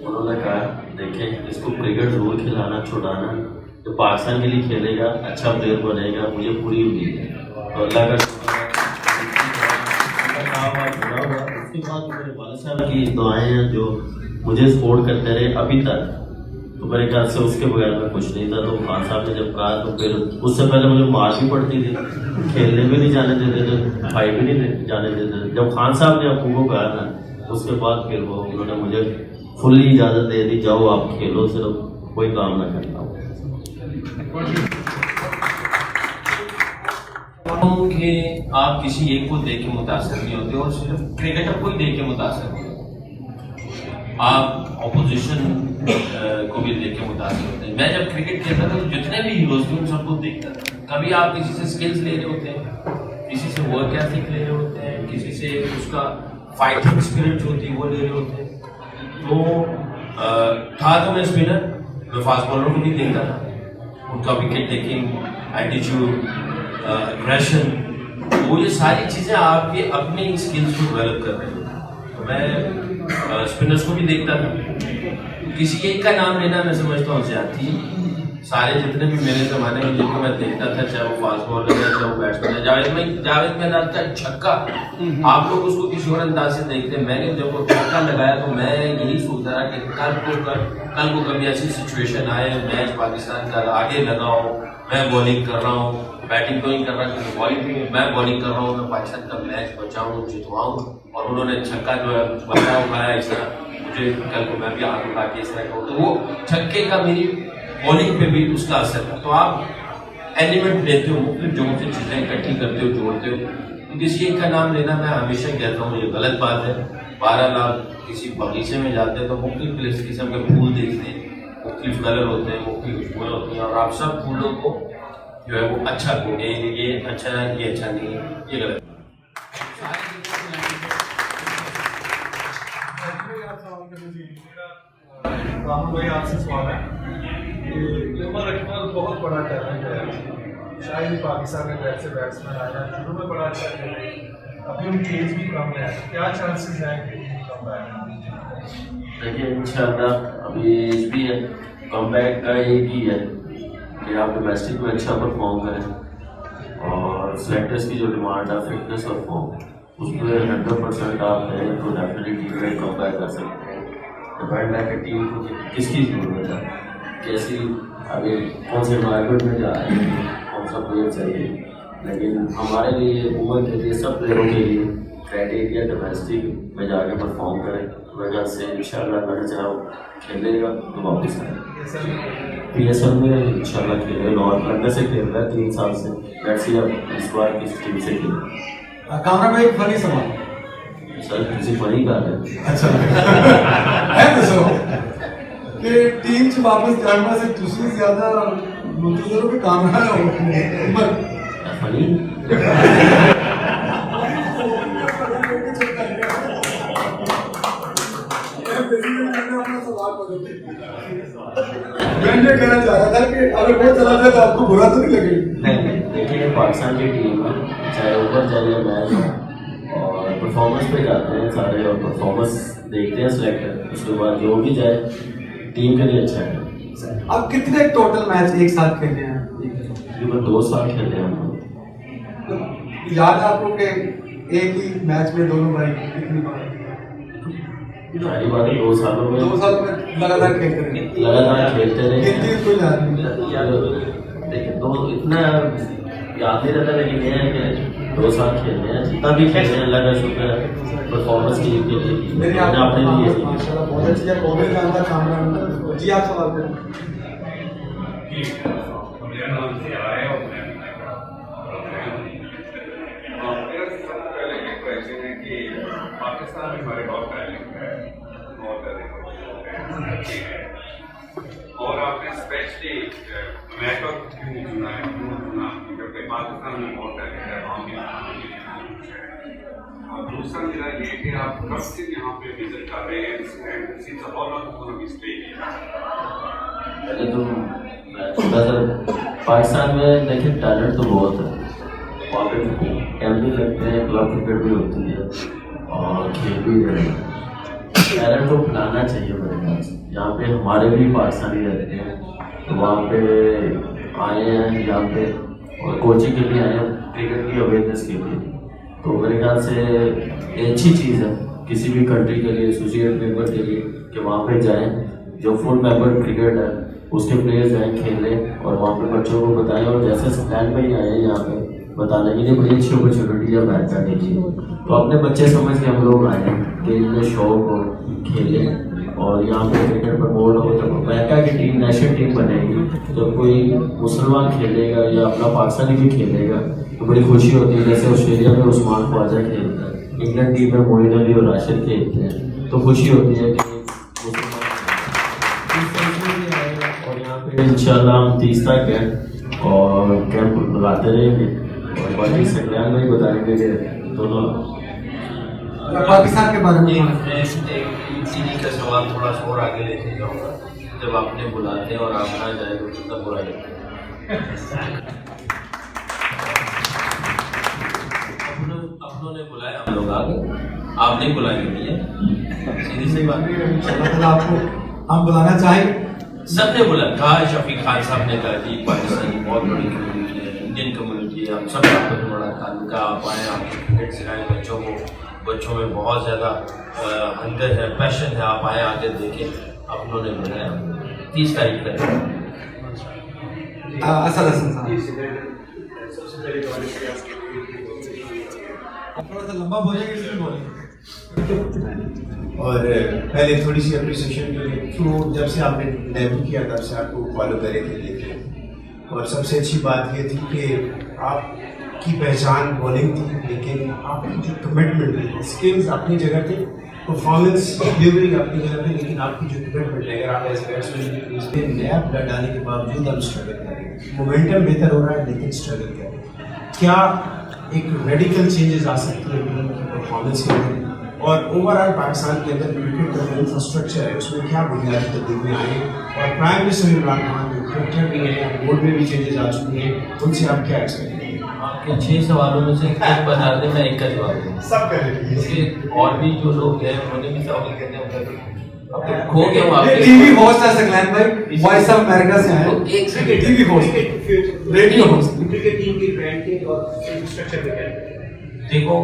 उन्होंने कहा देखें इसको क्रिकेट ज़रूर खिलाना छुड़ाना, तो पाकिस्तान के लिए खेलेगा, अच्छा प्लेयर बनेगा, मुझे पूरी उम्मीद है। तो अल्लाह का उसके बाद मेरे वालिद साहब की दुआएं हैं जो मुझे सपोर्ट करते रहे अभी तक। तो मेरे ख्याल से उसके बगैर मैं कुछ नहीं था। तो खान साहब ने जब कहा तो फिर उससे पहले मुझे मार भी पड़ती थी, खेलने भी नहीं जाने देते थे, भाई भी नहीं जाने देते थे। जब खान साहब ने अबू को कहा ना, उसके बाद फिर वो उन्होंने मुझे फुल्ली इजाज़त दे दी, जाओ आप खेलो, सिर्फ कोई काम ना करना।
कि आप किसी एक को देख के मुतासर नहीं होते और सिर्फ क्रिकेटर को ही देख के मुतासर होते। आप ऑपोजिशन को भी देख के मुतासिर होते हैं। मैं जब क्रिकेट खेलता था तो जितने भी हीरोज थे उन सबको देखता था। कभी आप किसी से स्किल्स ले रहे होते हैं, किसी से वर्क एथिक ले रहे होते हैं, किसी से उसका फाइटिंग स्पिरिट होती है वो ले रहे होते हैं। तो था तो मैं स्पिनर, मैं फास्ट बॉलर को भी देखता था, उनका विकेट टेकिंग एटीट्यूड, एग्रेशन, वो ये सारी चीज़ें आपके अपने स्किल्स को डेवलप कर रहे हैं। तो मैं स्पिनर्स को भी देखता था। किसी एक का नाम लेना मैं समझता हूँ ज्यादती, सारे जितने भी मेरे ज़माने में जिनको मैं देखता था, चाहे वो फास्ट बॉलर है चाहे वो बैट्समैन है, जावेद मैदान का छक्का, आप लोग उसको किसी और अंदाज से देखते हैं। मैंने जब वो छक्का लगाया तो मैं यही सोचता रहा कि कल को कभी ऐसी सिचुएशन आए, मैच पाकिस्तान का आगे लगा हो, मैं बॉलिंग कर रहा हूँ, बैटिंग तो नहीं कर रहा क्योंकि बॉलिंग मैं बॉलिंग कर रहा हूँ, मैं पाकिस्तान का मैच बचाऊँ, जितवाऊँ, और उन्होंने छक्का जो है बचाया उठाया इस तरह, मुझे कल को मैं भी हाथ उठा के इस तरह करूँ, तो वो छक्के का मेरी बॉलिंग पे भी उसका असर था। तो आप एलिमेंट लेते हो, मुख्तलिफ जगहों से चीज़ें इकट्ठी करते हो, जोड़ते हो। तो किसी एक का नाम लेना मैं हमेशा कहता हूँ ये गलत बात है। 12 लाख किसी बगीचे में जाते हैं तो मुख्तलिफ किस्म के फूल देखते हैं, मुख्तलिफ कलर होते हैं, मुख्तलिफ खुशबुएं होती हैं, और आप सब फूलों को जो है वो अच्छा कहोगे, ये अच्छा है, ये अच्छा नहीं है, ये गलत।
राहुल भाई आपसे सवाल है कि उमर अकमल बहुत बड़ा टैलेंट है, शायद ही पाकिस्तान में वैसे बैट्समैन आया, शुरू में बड़ा अच्छा खेले, अभी उनकी एज भी कम है, क्या चांसेस हैं कि कम बैक?
देखिए इंशाल्लाह अभी एज भी है, कम बैक का एक ही है कि आप डोमेस्टिक में अच्छा परफॉर्म करें, और सेलेक्टर्स की जो डिमांड है फिटनेस और फॉर्म उस पर 100% आप हैं तो डेफिनेटली टीम में कम बैक कर सकते हैं। डिपेंड है कि टीम को किसकी ज़रूरत है, कैसी अभी कौन से एनवायरमेंट में जा रहे हैं, कौन सा प्लेयर चाहिए। लेकिन हमारे लिए उम्र के लिए सब प्लेयरों के लिए क्राइटेरिया डोमेस्टिक में जाके परफॉर्म करें, वजह से इंशाल्लाह मैंने चाहे खेलेगा तो वापस आए। PSL में इंशाल्लाह खेलेगा, नॉर्थ लंदन से खेल रहा है 3 साल से, लेट्स सी अब इस बार किस टीम से खेले।
कामरा भाई फनी सवाल
सर किसी फनी का है
अच्छा है तो कि टीम से वापस जाने से दूसरी ज्यादा मुंतजरों के कामरा उमर
फनी
मैं ये कहना चाह रहा था कि अगर वो चला जाए तो आपको बुरा तो नहीं लगेगा?
नहीं, देखिए पाकिस्तान की टीम है, चाहे ऊपर जाए मैच और परफॉर्मेंस पे जाते हैं सारे, और परफॉर्मेंस देखते हैं सिलेक्टर, उसके बाद जो भी जाए टीम के लिए अच्छा है।
आप कितने टोटल मैच एक साथ खेले हैं?
तकरीबन 2 साल खेले हैं हम।
याद है आपको कि एक ही मैच में दोनों भाई कितनी बार?
सारी बातें 2 सालों में
2 सालों में लगातार खेलते रहे,
गिनती
कोई याद नहीं।
देखिए तो इतना याद नहीं रहता, लेकिन ये है कि 2 साल खेलते हैं, जितना भी खेलते हैं अल्लाह का शुक्र है परफॉर्मेंस की के लिए
मेरी
मैंने अपने लिए
माशाल्लाह बहुत अच्छी है, कौन जानता कामरा जी। आप सवाल करें।
मेरा नाम से आया और मैं पहले ये क्वेश्चन है कि पाकिस्तान में हमारे बहुत टैलेंट है, बहुत अच्छे हैं, और आपने स्पेशली अमेरिका क्यों चुना है, क्योंकि पाकिस्तान में बहुत टैलेंट है, और दूसरा मेरा ये कि आप कब से यहाँ पे विजिट कर रहे हैं,
पहले तो छोटा सा पाकिस्तान में देखिए टैलेंट तो बहुत है, वहाँ पे कैंप भी लगते हैं, क्लब क्रिकेट भी होती है और खेल भी रहे हैं। टैलेंट को फैलाना चाहिए मेरे ख्याल से। यहाँ पे हमारे भी पाकिस्तानी रहते हैं तो वहाँ पे आए हैं यहाँ पे, और कोचिंग के लिए आए हैं क्रिकेट की अवेयरनेस के लिए, तो मेरे ख्याल से ये अच्छी चीज़ है किसी भी कंट्री के लिए, एसोसिएट मेंबर के लिए, कि वहाँ पे जाएं, जो फुल मेंबर क्रिकेट है उसके प्लेयर्स जाएं खेलें और वहाँ पे बच्चों को बताएं। और जैसे स्टैंड में ही आए हैं यहाँ पे बताने के लिए, बड़ी अच्छी अपॉर्चुनिटी है अमेरिका के लिए, तो अपने बच्चे समझ के हम लोग आए हैं कि इनमें शौक हो, खेलें और यहाँ पे क्रिकेट प्रमोट हो। जब अमेरिका की टीम नेशनल टीम बनेगी, जब कोई मुसलमान खेलेगा या अपना पाकिस्तानी भी खेलेगा तो बड़ी खुशी होती है। जैसे ऑस्ट्रेलिया में उस्मान ख्वाजा खेलता है, इंग्लैंड टीम में मोइन अली और राशिद खेलते हैं, तो खुशी होती है कि इंशाल्लाह हम 30 तक है और कैंप बुलाते रहेंगे और बाकी सकलैन भाई बताएंगे कि दोनों
पाकिस्तान के बारे में
मैं इसी का सवाल थोड़ा सा और आगे लेके जाऊँगा। जब आपने बुलाते हैं और आप ना जाए तो कितना बुरा लगता है। अपनों ने बुलाया, हम लोग आ गए, आप नहीं बुलाएंगे नहीं है, सीधी सी बात है।
आपको हम बुलाना चाहेंगे।
सबने बोला, कहा शफीक खान साहब ने कहा कि पाकिस्तान की बहुत बड़ी कम्युनिटी है, इंडियन कम्युनिटी है, हम सब आपको बड़ा ताल्लुका, आप आए, आप क्रिकेट सिखाएं बच्चों को, बच्चों में बहुत ज़्यादा अंदर है, पैशन है, आप आए आके देखें। आप उन्होंने बुलाया 30 तारीख तक।
थोड़ा सा लंबा बोलेंगे इसलिए बोलेंगे।
और पहले थोड़ी सी अप्रिसिएशन थ्रू जब से आपने डेब्यू किया तब से आपको फॉलो करे थे देखे, और सबसे अच्छी बात ये थी कि आपकी पहचान बॉलिंग थी, लेकिन आपकी जो कमिटमेंट थी, स्किल्स अपनी जगह थे, परफॉर्मेंस डिलीवरी अपनी जगह पे, लेकिन आपकी जो कमिटमेंट है, अगर आप एज बैट्समैन उसमें नया ब्लड आने के बावजूद हम स्ट्रगल करें, मोमेंटम बेहतर हो रहा है लेकिन स्ट्रगल करें, क्या एक रेडिकल चेंजेस आ सकती है परफॉर्मेंस के अंदर, और ओवरऑल पाकिस्तान के अंदर क्रिकेट का जो इंफ्रास्ट्रक्चर है उसमें क्या बुनियादी तब्दीली आई, और प्राइम मिनिस्टर इमरान खान जो क्रिकेटर भी हैं, बोर्ड में भी चेंजेस आ चुकी हैं, उनसे आप क्या एक्सपेक्ट करेंगे?
आपके 6 सवालों में से एक बता दें, मैं एक का जवाब दूँ।
सब करेंगे
और भी जो लोग हैं उन्होंने भी सवाल कहते हैं खो गया हूँ आपके
टीवी होस्ट है सकलैन भाई, वॉइस ऑफ अमेरिका से आए,
एक second
TV host, radio host,
cricket team की रैंकिंग और इंफ्रास्ट्रक्चर पे क्या?
देखो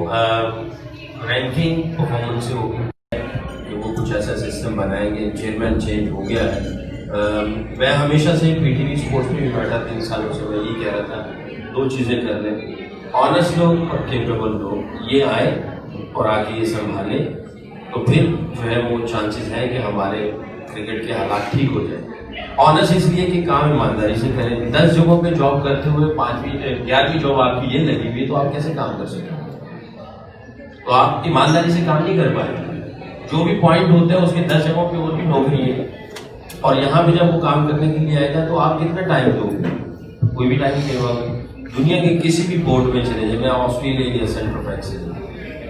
रैंकिंग परफॉर्मेंस से होगी कि वो कुछ ऐसा सिस्टम बनाएंगे, चेयरमैन चेंज हो गया है। मैं हमेशा से पीटीवी स्पोर्ट्स में भी बैठा 3 सालों से, मैं यही कह रहा था 2 चीज़ें कर लें, ऑनेस्ट लोग और केपेबल लोग ये आए और आके ये संभाले, तो फिर जो है वो चांसेस हैं कि हमारे क्रिकेट के हालात ठीक हो जाए। ऑनेस्ट इसलिए कि काम ईमानदारी से करें। 10 जगहों पे जॉब करते हुए 5वीं 11वीं जॉब आपकी ये लगी हुई है, तो आप कैसे काम कर सकते हैं? तो आप ईमानदारी से काम नहीं कर पाएंगे। जो भी पॉइंट होते हैं उसके 10 जगहों पे और भी नौकरी है, और यहाँ पे जब वो काम करने के लिए आएगा तो आप कितना टाइम दोगे? कोई भी टाइम नहीं दे पाओगे। दुनिया के किसी भी बोर्ड में चले जाए, मैं ऑस्ट्रेलिया के centre of excellence,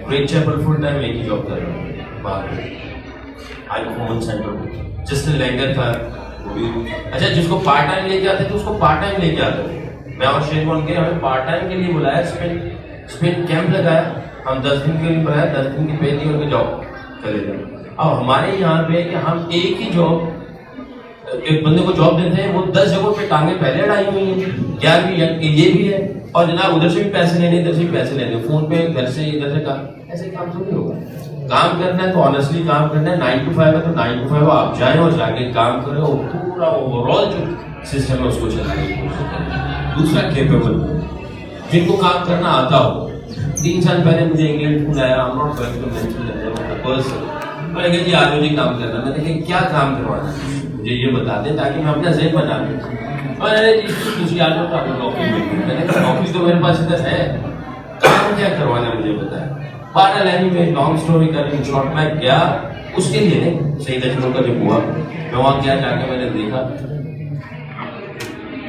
Greg Chappell full time एक ही जॉब कर रहा हूँ I common centre, Justin Langer था वो भी। अच्छा, जिसको पार्ट टाइम लेके आते थे उसको पार्ट टाइम लेके आते थे। मैं और शेरवान के हमें पार्ट टाइम के लिए बुलाया, स्पेन कैंप लगाया, हम 10 दिन के लिए बुलाया, 10 दिन की पे दी उनके जॉब चले गए। अब हमारे यहाँ पे कि हम एक ही जॉब, एक बंदे को जॉब देते हैं, वो 10 जगहों पे टांगे पहले अड़ाई हुई हैं, 11वीं ये भी है, और जनाब उधर से भी पैसे लेने, इधर से भी पैसे लेने, फोन पे घर से इधर से काम, ऐसे काम तो नहीं होगा। काम करना है तो ऑनेस्टली काम करना है, 9 to 5 है तो 9 to 5 आप जाएं और जाके काम करें और पूरा ओवरऑल जो सिस्टम है उसको चलाएं। दूसरा केपेबल, जिनको काम करना आता हो। 3 साल पहले मुझे इंग्लैंड फोन आया, I'm not going to mention the name of the person, मैंने कहा जी आलो जी काम करना। मैंने कहा क्या काम करवाना है मुझे ये बता दें ताकि मैं अपना ज़हन बना लूँ। और अरे जी आलो तो आपको नौकरी मिल गई। मैंने कहा नौकरी तो मेरे पास इधर है, काम क्या करवाना है मुझे बताया। पार्टल में लॉन्ग स्टोरी करें शॉर्ट में गया उसके लिए नहीं, सही दर्शनों का जब हुआ मैं वहाँ गया, जाके मैंने देखा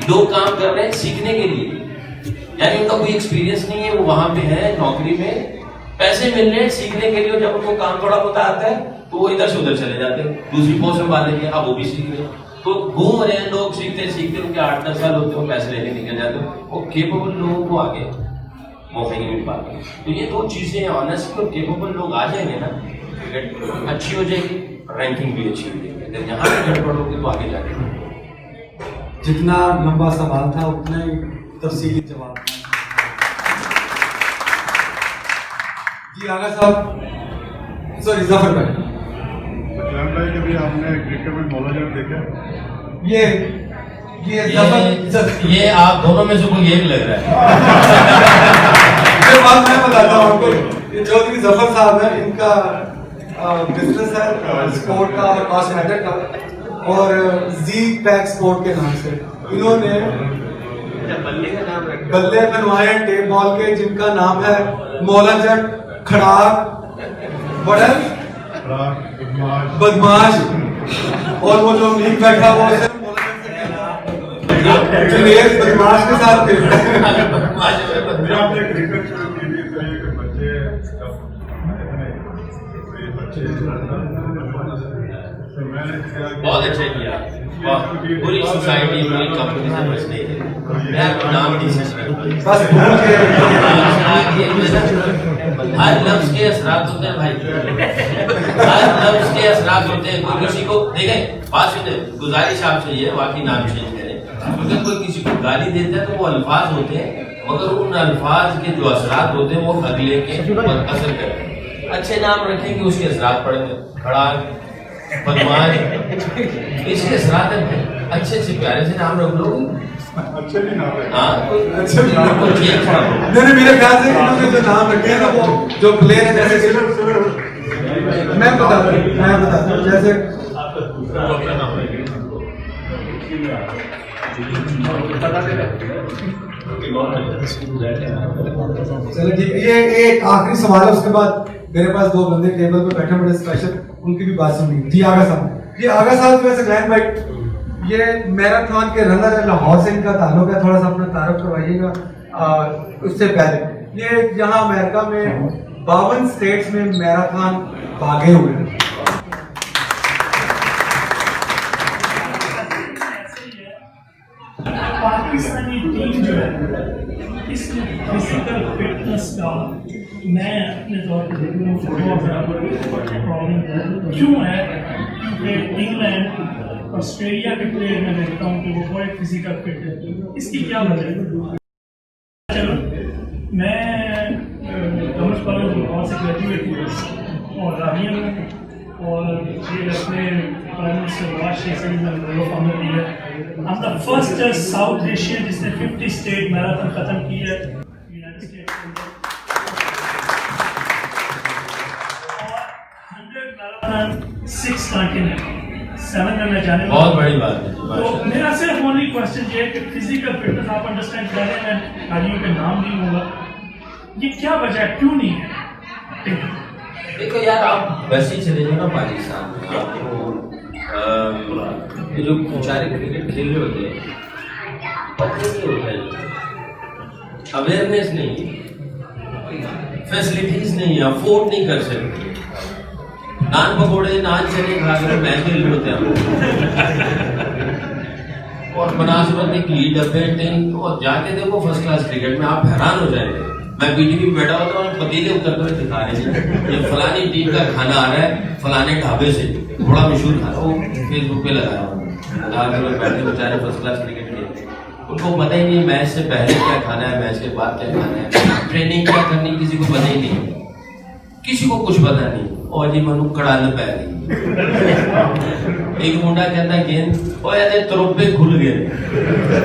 लोग काम कर रहे हैं सीखने के लिए, यानी उनका कोई एक्सपीरियंस नहीं है, वो वहां पे है नौकरी में, पैसे मिल रहे हैं सीखने के लिए, और जब उनको काम थोड़ा बहुत आता है तो वो इधर से उधर चले जाते हैं, दूसरी पोस्ट में बात लेंगे, अब वो भी सीख रहे हैं, तो घूम रहे हैं लोग, सीखते सीखते उनके 8-10 साल होते हैं, वो पैसे लेके निकल जाते हैं, वो केपेबल लोगों को आगे मौके नहीं मिल पाते। तो ये 2 चीजें ऑनेस्ट और केपेबल लोग आ जाएंगे ना, क्रिकेट अच्छी हो जाएगी, रैंकिंग भी अच्छी हो जाएगी। अगर यहाँ पे गड़बड़ होगी तो आगे जाके
जितना लंबा सवाल था उतना ही तफसीली जवाब। जी आगा साहब, सॉरी जफर भाई,
कभी आपने क्रिकेट में बॉलर देखा?
ये आप दोनों में से कोई एक लग रहा है।
ये बात मैं बताता हूँ आपको, ये चौधरी जफर साहब है, इनका बिजनेस है स्पोर्ट का और कॉस्मेटिक का, और जी पैक स्पोर्ट के नाम से इन्होंने बल्ले बनवाए टेप बॉल के, जिनका नाम है मौला जट, खड़ाक, बड़ा बदमाश, और वो जो लीग बैठा वो एक्चुअली ये बदमाश के साथ खेलता है।
आपने क्रिकेट शुरू की थी तो ये बच्चे
बहुत अच्छा किया। पूरी सोसाइटी पूरी कंपनी से बचने के यार नाम नहीं
बस
हर लफ्ज के असरात होते हैं भाई, हर लफ्ज के असरात होते हैं। कोई किसी को देखें, बात सुने, गुजारिश आपसे ये वाकई नाम चेंज करें। अगर कोई किसी को गाली देता है तो वो अल्फाज होते हैं, मगर उन अल्फाज के जो असरात होते हैं वो अगले के ऊपर असर करते हैं। अच्छे नाम रखेंगे उसके असरात पड़ेंगे। खड़ा बदमाश इसके असरात है। अच्छे अच्छे प्यारे से नाम रख लो,
अच्छे भी नाम है।
हाँ
अच्छे
नहीं,
मेरे ख्याल से इन्होंने जो नाम रखे हैं ना वो जो प्लेयर है, जैसे मैं बताता हूँ जैसे चलो ठीक है, ये एक आखिरी सवाल है, उसके बाद मेरे पास दो बंदे टेबल पे बैठे बड़े स्पेशल, उनकी भी बात सुननी जी। आगा साहब, ये आगा साहब वैसे ग्रैंड भाई ये मैराथन के रनर है, लाहौर से इनका ताल्लुक है, थोड़ा सा अपना तारुफ करवाइएगा। उससे पहले ये यहाँ अमेरिका में 52 स्टेट्स में मैराथन भागे हुए हैं।
पाकिस्तानी टीम जो है इसमें फिजिकल फिटनेस का मैं अपने तौर पर देखूँ बहुत बराबर प्रॉब्लम क्यों है, क्योंकि इंग्लैंड ऑस्ट्रेलिया के प्लेयर मैं देखता हूँ कि वो बड़े फिजिकल फिट है। इसकी क्या वजह है? चलो मैं कॉमर्स कॉलेज लाहौर से ग्रेजुएट हूँ और रानिया हूँ, और ये अपने प्राइम मिनिस्टर नवाज शरीफ से फॉर्मर है। I'm the first South Asian जिसने 50 स्टेट मैराथन खत्म की है यूनाइटेड स्टेट्स के अंदर, और 100 मैराथन 6 कॉन्टिनेंट 7 में मैं जाने वाला।
बहुत बड़ी बात है।
तो मेरा सिर्फ ओनली क्वेश्चन ये है कि फिजिकल फिटनेस आप अंडरस्टैंड कर रहे हैं, मैं गाड़ियों के नाम नहीं होगा, ये क्या वजह है, क्यों नहीं है?
देखो यार, आप वैसे ही चले जाओ ना पाकिस्तान में, आपको ये जो बेचारे क्रिकेट खेल रहे होते हैं पता नहीं होता है, अवेयरनेस नहीं, फैसिलिटीज नहीं, अफोर्ड नहीं कर सकते। नान पकौड़े नान चने खा कर मैच खेल रहे होते हैं और मुनासिबत एक लीड डब्बे और जाके देखो फर्स्ट क्लास क्रिकेट में, आप हैरान हो जाएंगे। मैं पीटीवी में बैठा होता हूँ, पतीले उतर कर दिखा रहे हैं ये फलानी टीम का खाना आ रहा है फलाने ढाबे से, बड़ा मशहूर खाना, वो फेसबुक पे लगाया हुआ बैठे बेचारे फर्स्ट क्लास क्रिकेट खेलते, उनको पता ही नहीं मैच से पहले क्या खाना है, मैच के बाद क्या खाना है, ट्रेनिंग क्या करनी, किसी को पता ही नहीं, किसी को कुछ पता नहीं। और जी मनु कड़ाल पै गई, एक मुंडा कहता गेंद और यार तरोपे खुल गए,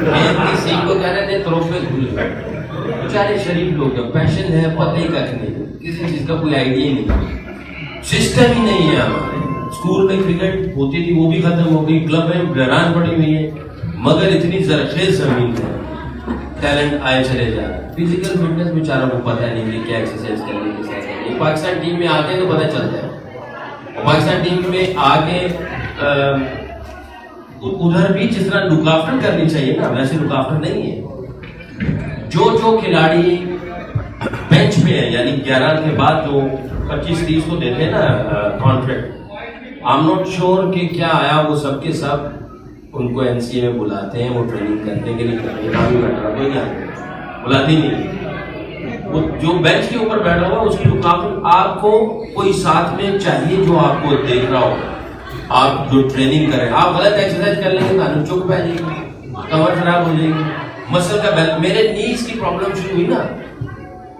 गेंद की सीख को कह रहे थे तरोपे खुल गए। बेचारे शरीफ लोग, पैशन है पता ही कख नहीं, किसी चीज का कोई आइडिया ही नहीं, सिस्टम ही नहीं है हमारे। स्कूल में क्रिकेट होती थी वो भी खत्म हो गई, क्लब में हैरान पड़ी हुई है, मगर इतनी जरखेज जमीन है, टैलेंट आए चले जा रहा है। फिजिकल फिटनेस बेचारों को पता नहीं कि क्या एक्सरसाइज करनी है, कैसे करनी है। पाकिस्तान टीम में आके तो पता चलता है, और पाकिस्तान टीम में आके उधर भी जिस तरह लुक आफ्टर करनी चाहिए ना, वैसे लुक आफ्टर नहीं है। जो खिलाड़ी बेंच पे है, यानी 11 के बाद जो 25-30 को देते हैं ना contract, I am not sure कि क्या आया, वो सबके सब उनको एनसीए में बुलाते हैं, वो ट्रेनिंग करने के लिए कोई नहीं बुलाती नहीं। वो जो बेंच के ऊपर बैठा हुआ उसकी आपको कोई साथ में चाहिए जो आपको देख रहा हो, आप जो ट्रेनिंग करें। आप गलत एक्सरसाइज कर लेंगे कानून चुक पै जाएगी, कमर खराब हो जाएगी, मसल का बैल। मेरे नीज की प्रॉब्लम शुरू हुई ना,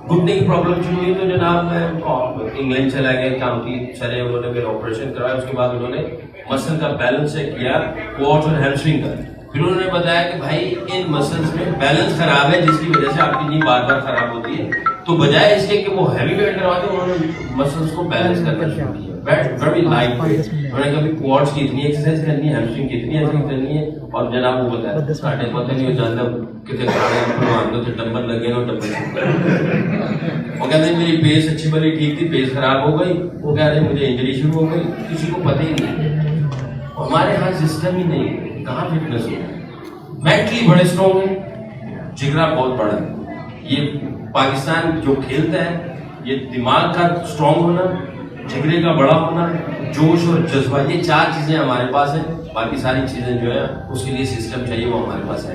घुटने की प्रॉब्लम शुरू हुई, तो जनाब मैं इंग्लैंड चला गया, काउंटी चले, उन्होंने मेरा ऑपरेशन करवाया, उसके बाद उन्होंने मसल का बैलेंस चेक किया, क्वाड्स और हैमस्ट्रिंग का। फिर उन्होंने बताया कि भाई इन मसल्स में बैलेंस खराब है, जिसकी वजह से आपकी नी बार बार खराब होती है। तो बजाय इसके कि वो हैवी वेट करवाते, उन्होंने मसल्स को बैलेंस करना शुरू किया, वेरी लाइट वेट। उन्होंने कभी क्वाड्स की इतनी एक्सरसाइज करनी है, हैमस्ट्रिंग की इतनी एक्सरसाइज करनी है, और जनाब वो बताया स्टार्टिंग पता नहीं हो जानता कितने खाने डंबल लगे ना, डंबल वो कहते हैं मेरी पेस अच्छी भली ठीक थी, पेस खराब हो गई, वो कह रहे मुझे इंजरी शुरू हो गई, किसी को पता ही नहीं। हमारे यहाँ सिस्टम ही नहीं, कहाँ फिटनेस हो।
मेंटली बड़े स्ट्रॉन्ग हैं, जिगरा बहुत बड़ा है। ये पाकिस्तान जो खेलता है, ये दिमाग का स्ट्रॉन्ग होना, जिगरे का बड़ा होना, जोश और जज्बा, ये 4 चीजें हमारे पास हैं। बाकी सारी चीजें जो है उसके लिए सिस्टम चाहिए, वो हमारे पास है।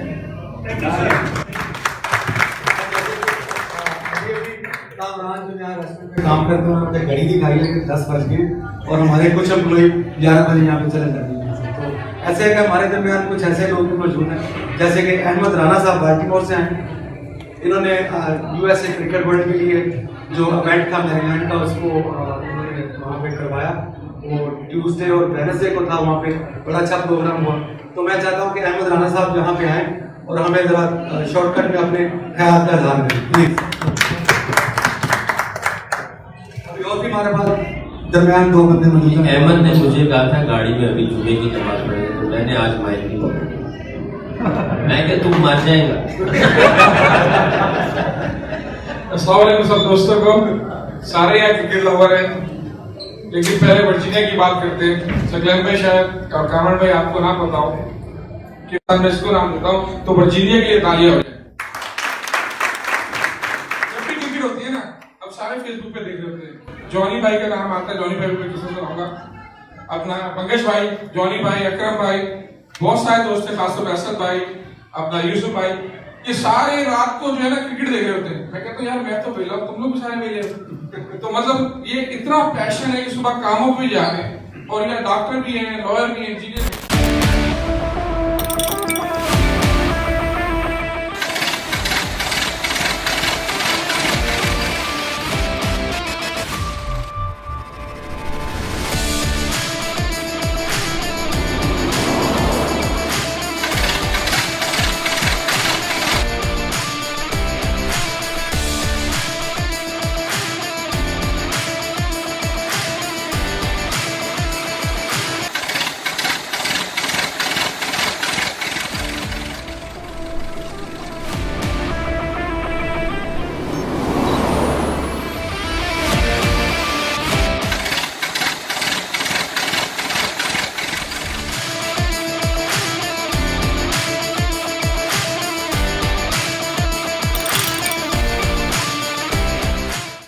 जो यहाँ रेस्टोरेंट पे काम करते हैं उन्होंने घड़ी दिखाई है कि 10 बज गए और हमारे कुछ एम्प्लॉय 11 बजे यहाँ पे चले जाते हैं। तो ऐसे है कि हमारे दरमियान कुछ ऐसे लोग भी मौजूद हैं, जैसे कि अहमद राना साहब बाल्टीमोर से आए। इन्होंने USA क्रिकेट वर्ल्ड के लिए जो इवेंट था मैरीलैंड का, उसको उन्होंने वहाँ पे करवाया। वो ट्यूसडे और वेडनेसडे को था, वहाँ पे बड़ा अच्छा प्रोग्राम हुआ। तो मैं चाहता हूँ कि अहमद राना साहब यहाँ पे आए और हमें जरा शॉर्टकट में अपने ख्याल का इजहार करें प्लीज। और भी हमारे पास दरमियान 2 बंदे मौजूद हैं।
अहमद ने मुझे कहा था गाड़ी में अभी जुमे की नमाज पढ़े, तो मैंने आज माइक नहीं पकड़ा। मैं क्या तुम मर जाएगा।
अस्सलाम वालेकुम सब दोस्तों को, सारे यहाँ क्रिकेट लवर हैं, लेकिन पहले वर्जीनिया की बात करते हैं। सकलैन भाई शायद और कामन भाई आपको ना पता हो कि मैं इसको नाम देता हूँ, तो वर्जीनिया के लिए तालियां हो जाए। जब भी क्रिकेट होती है ना, अब सारे फेसबुक पे देख रहे होते हैं, जॉनी भाई का नाम आता है, जॉनी भाई पे किसी से रहूंगा, अपना पंकज भाई, जॉनी भाई, अकरम भाई, बहुत सारे दोस्त हैं, खासतौर पर असद भाई, अपना यूसुफ भाई, ये सारे रात को जो है ना क्रिकेट देख रहे होते हैं। मैं कहता हूँ यार मैं तो वेला, तुम लोग भी सारे वेले हो। तो मतलब ये इतना पैशन है कि सुबह कामों पे जा रहे हैं, और यहाँ डॉक्टर भी हैं, लॉयर भी हैं, इंजीनियर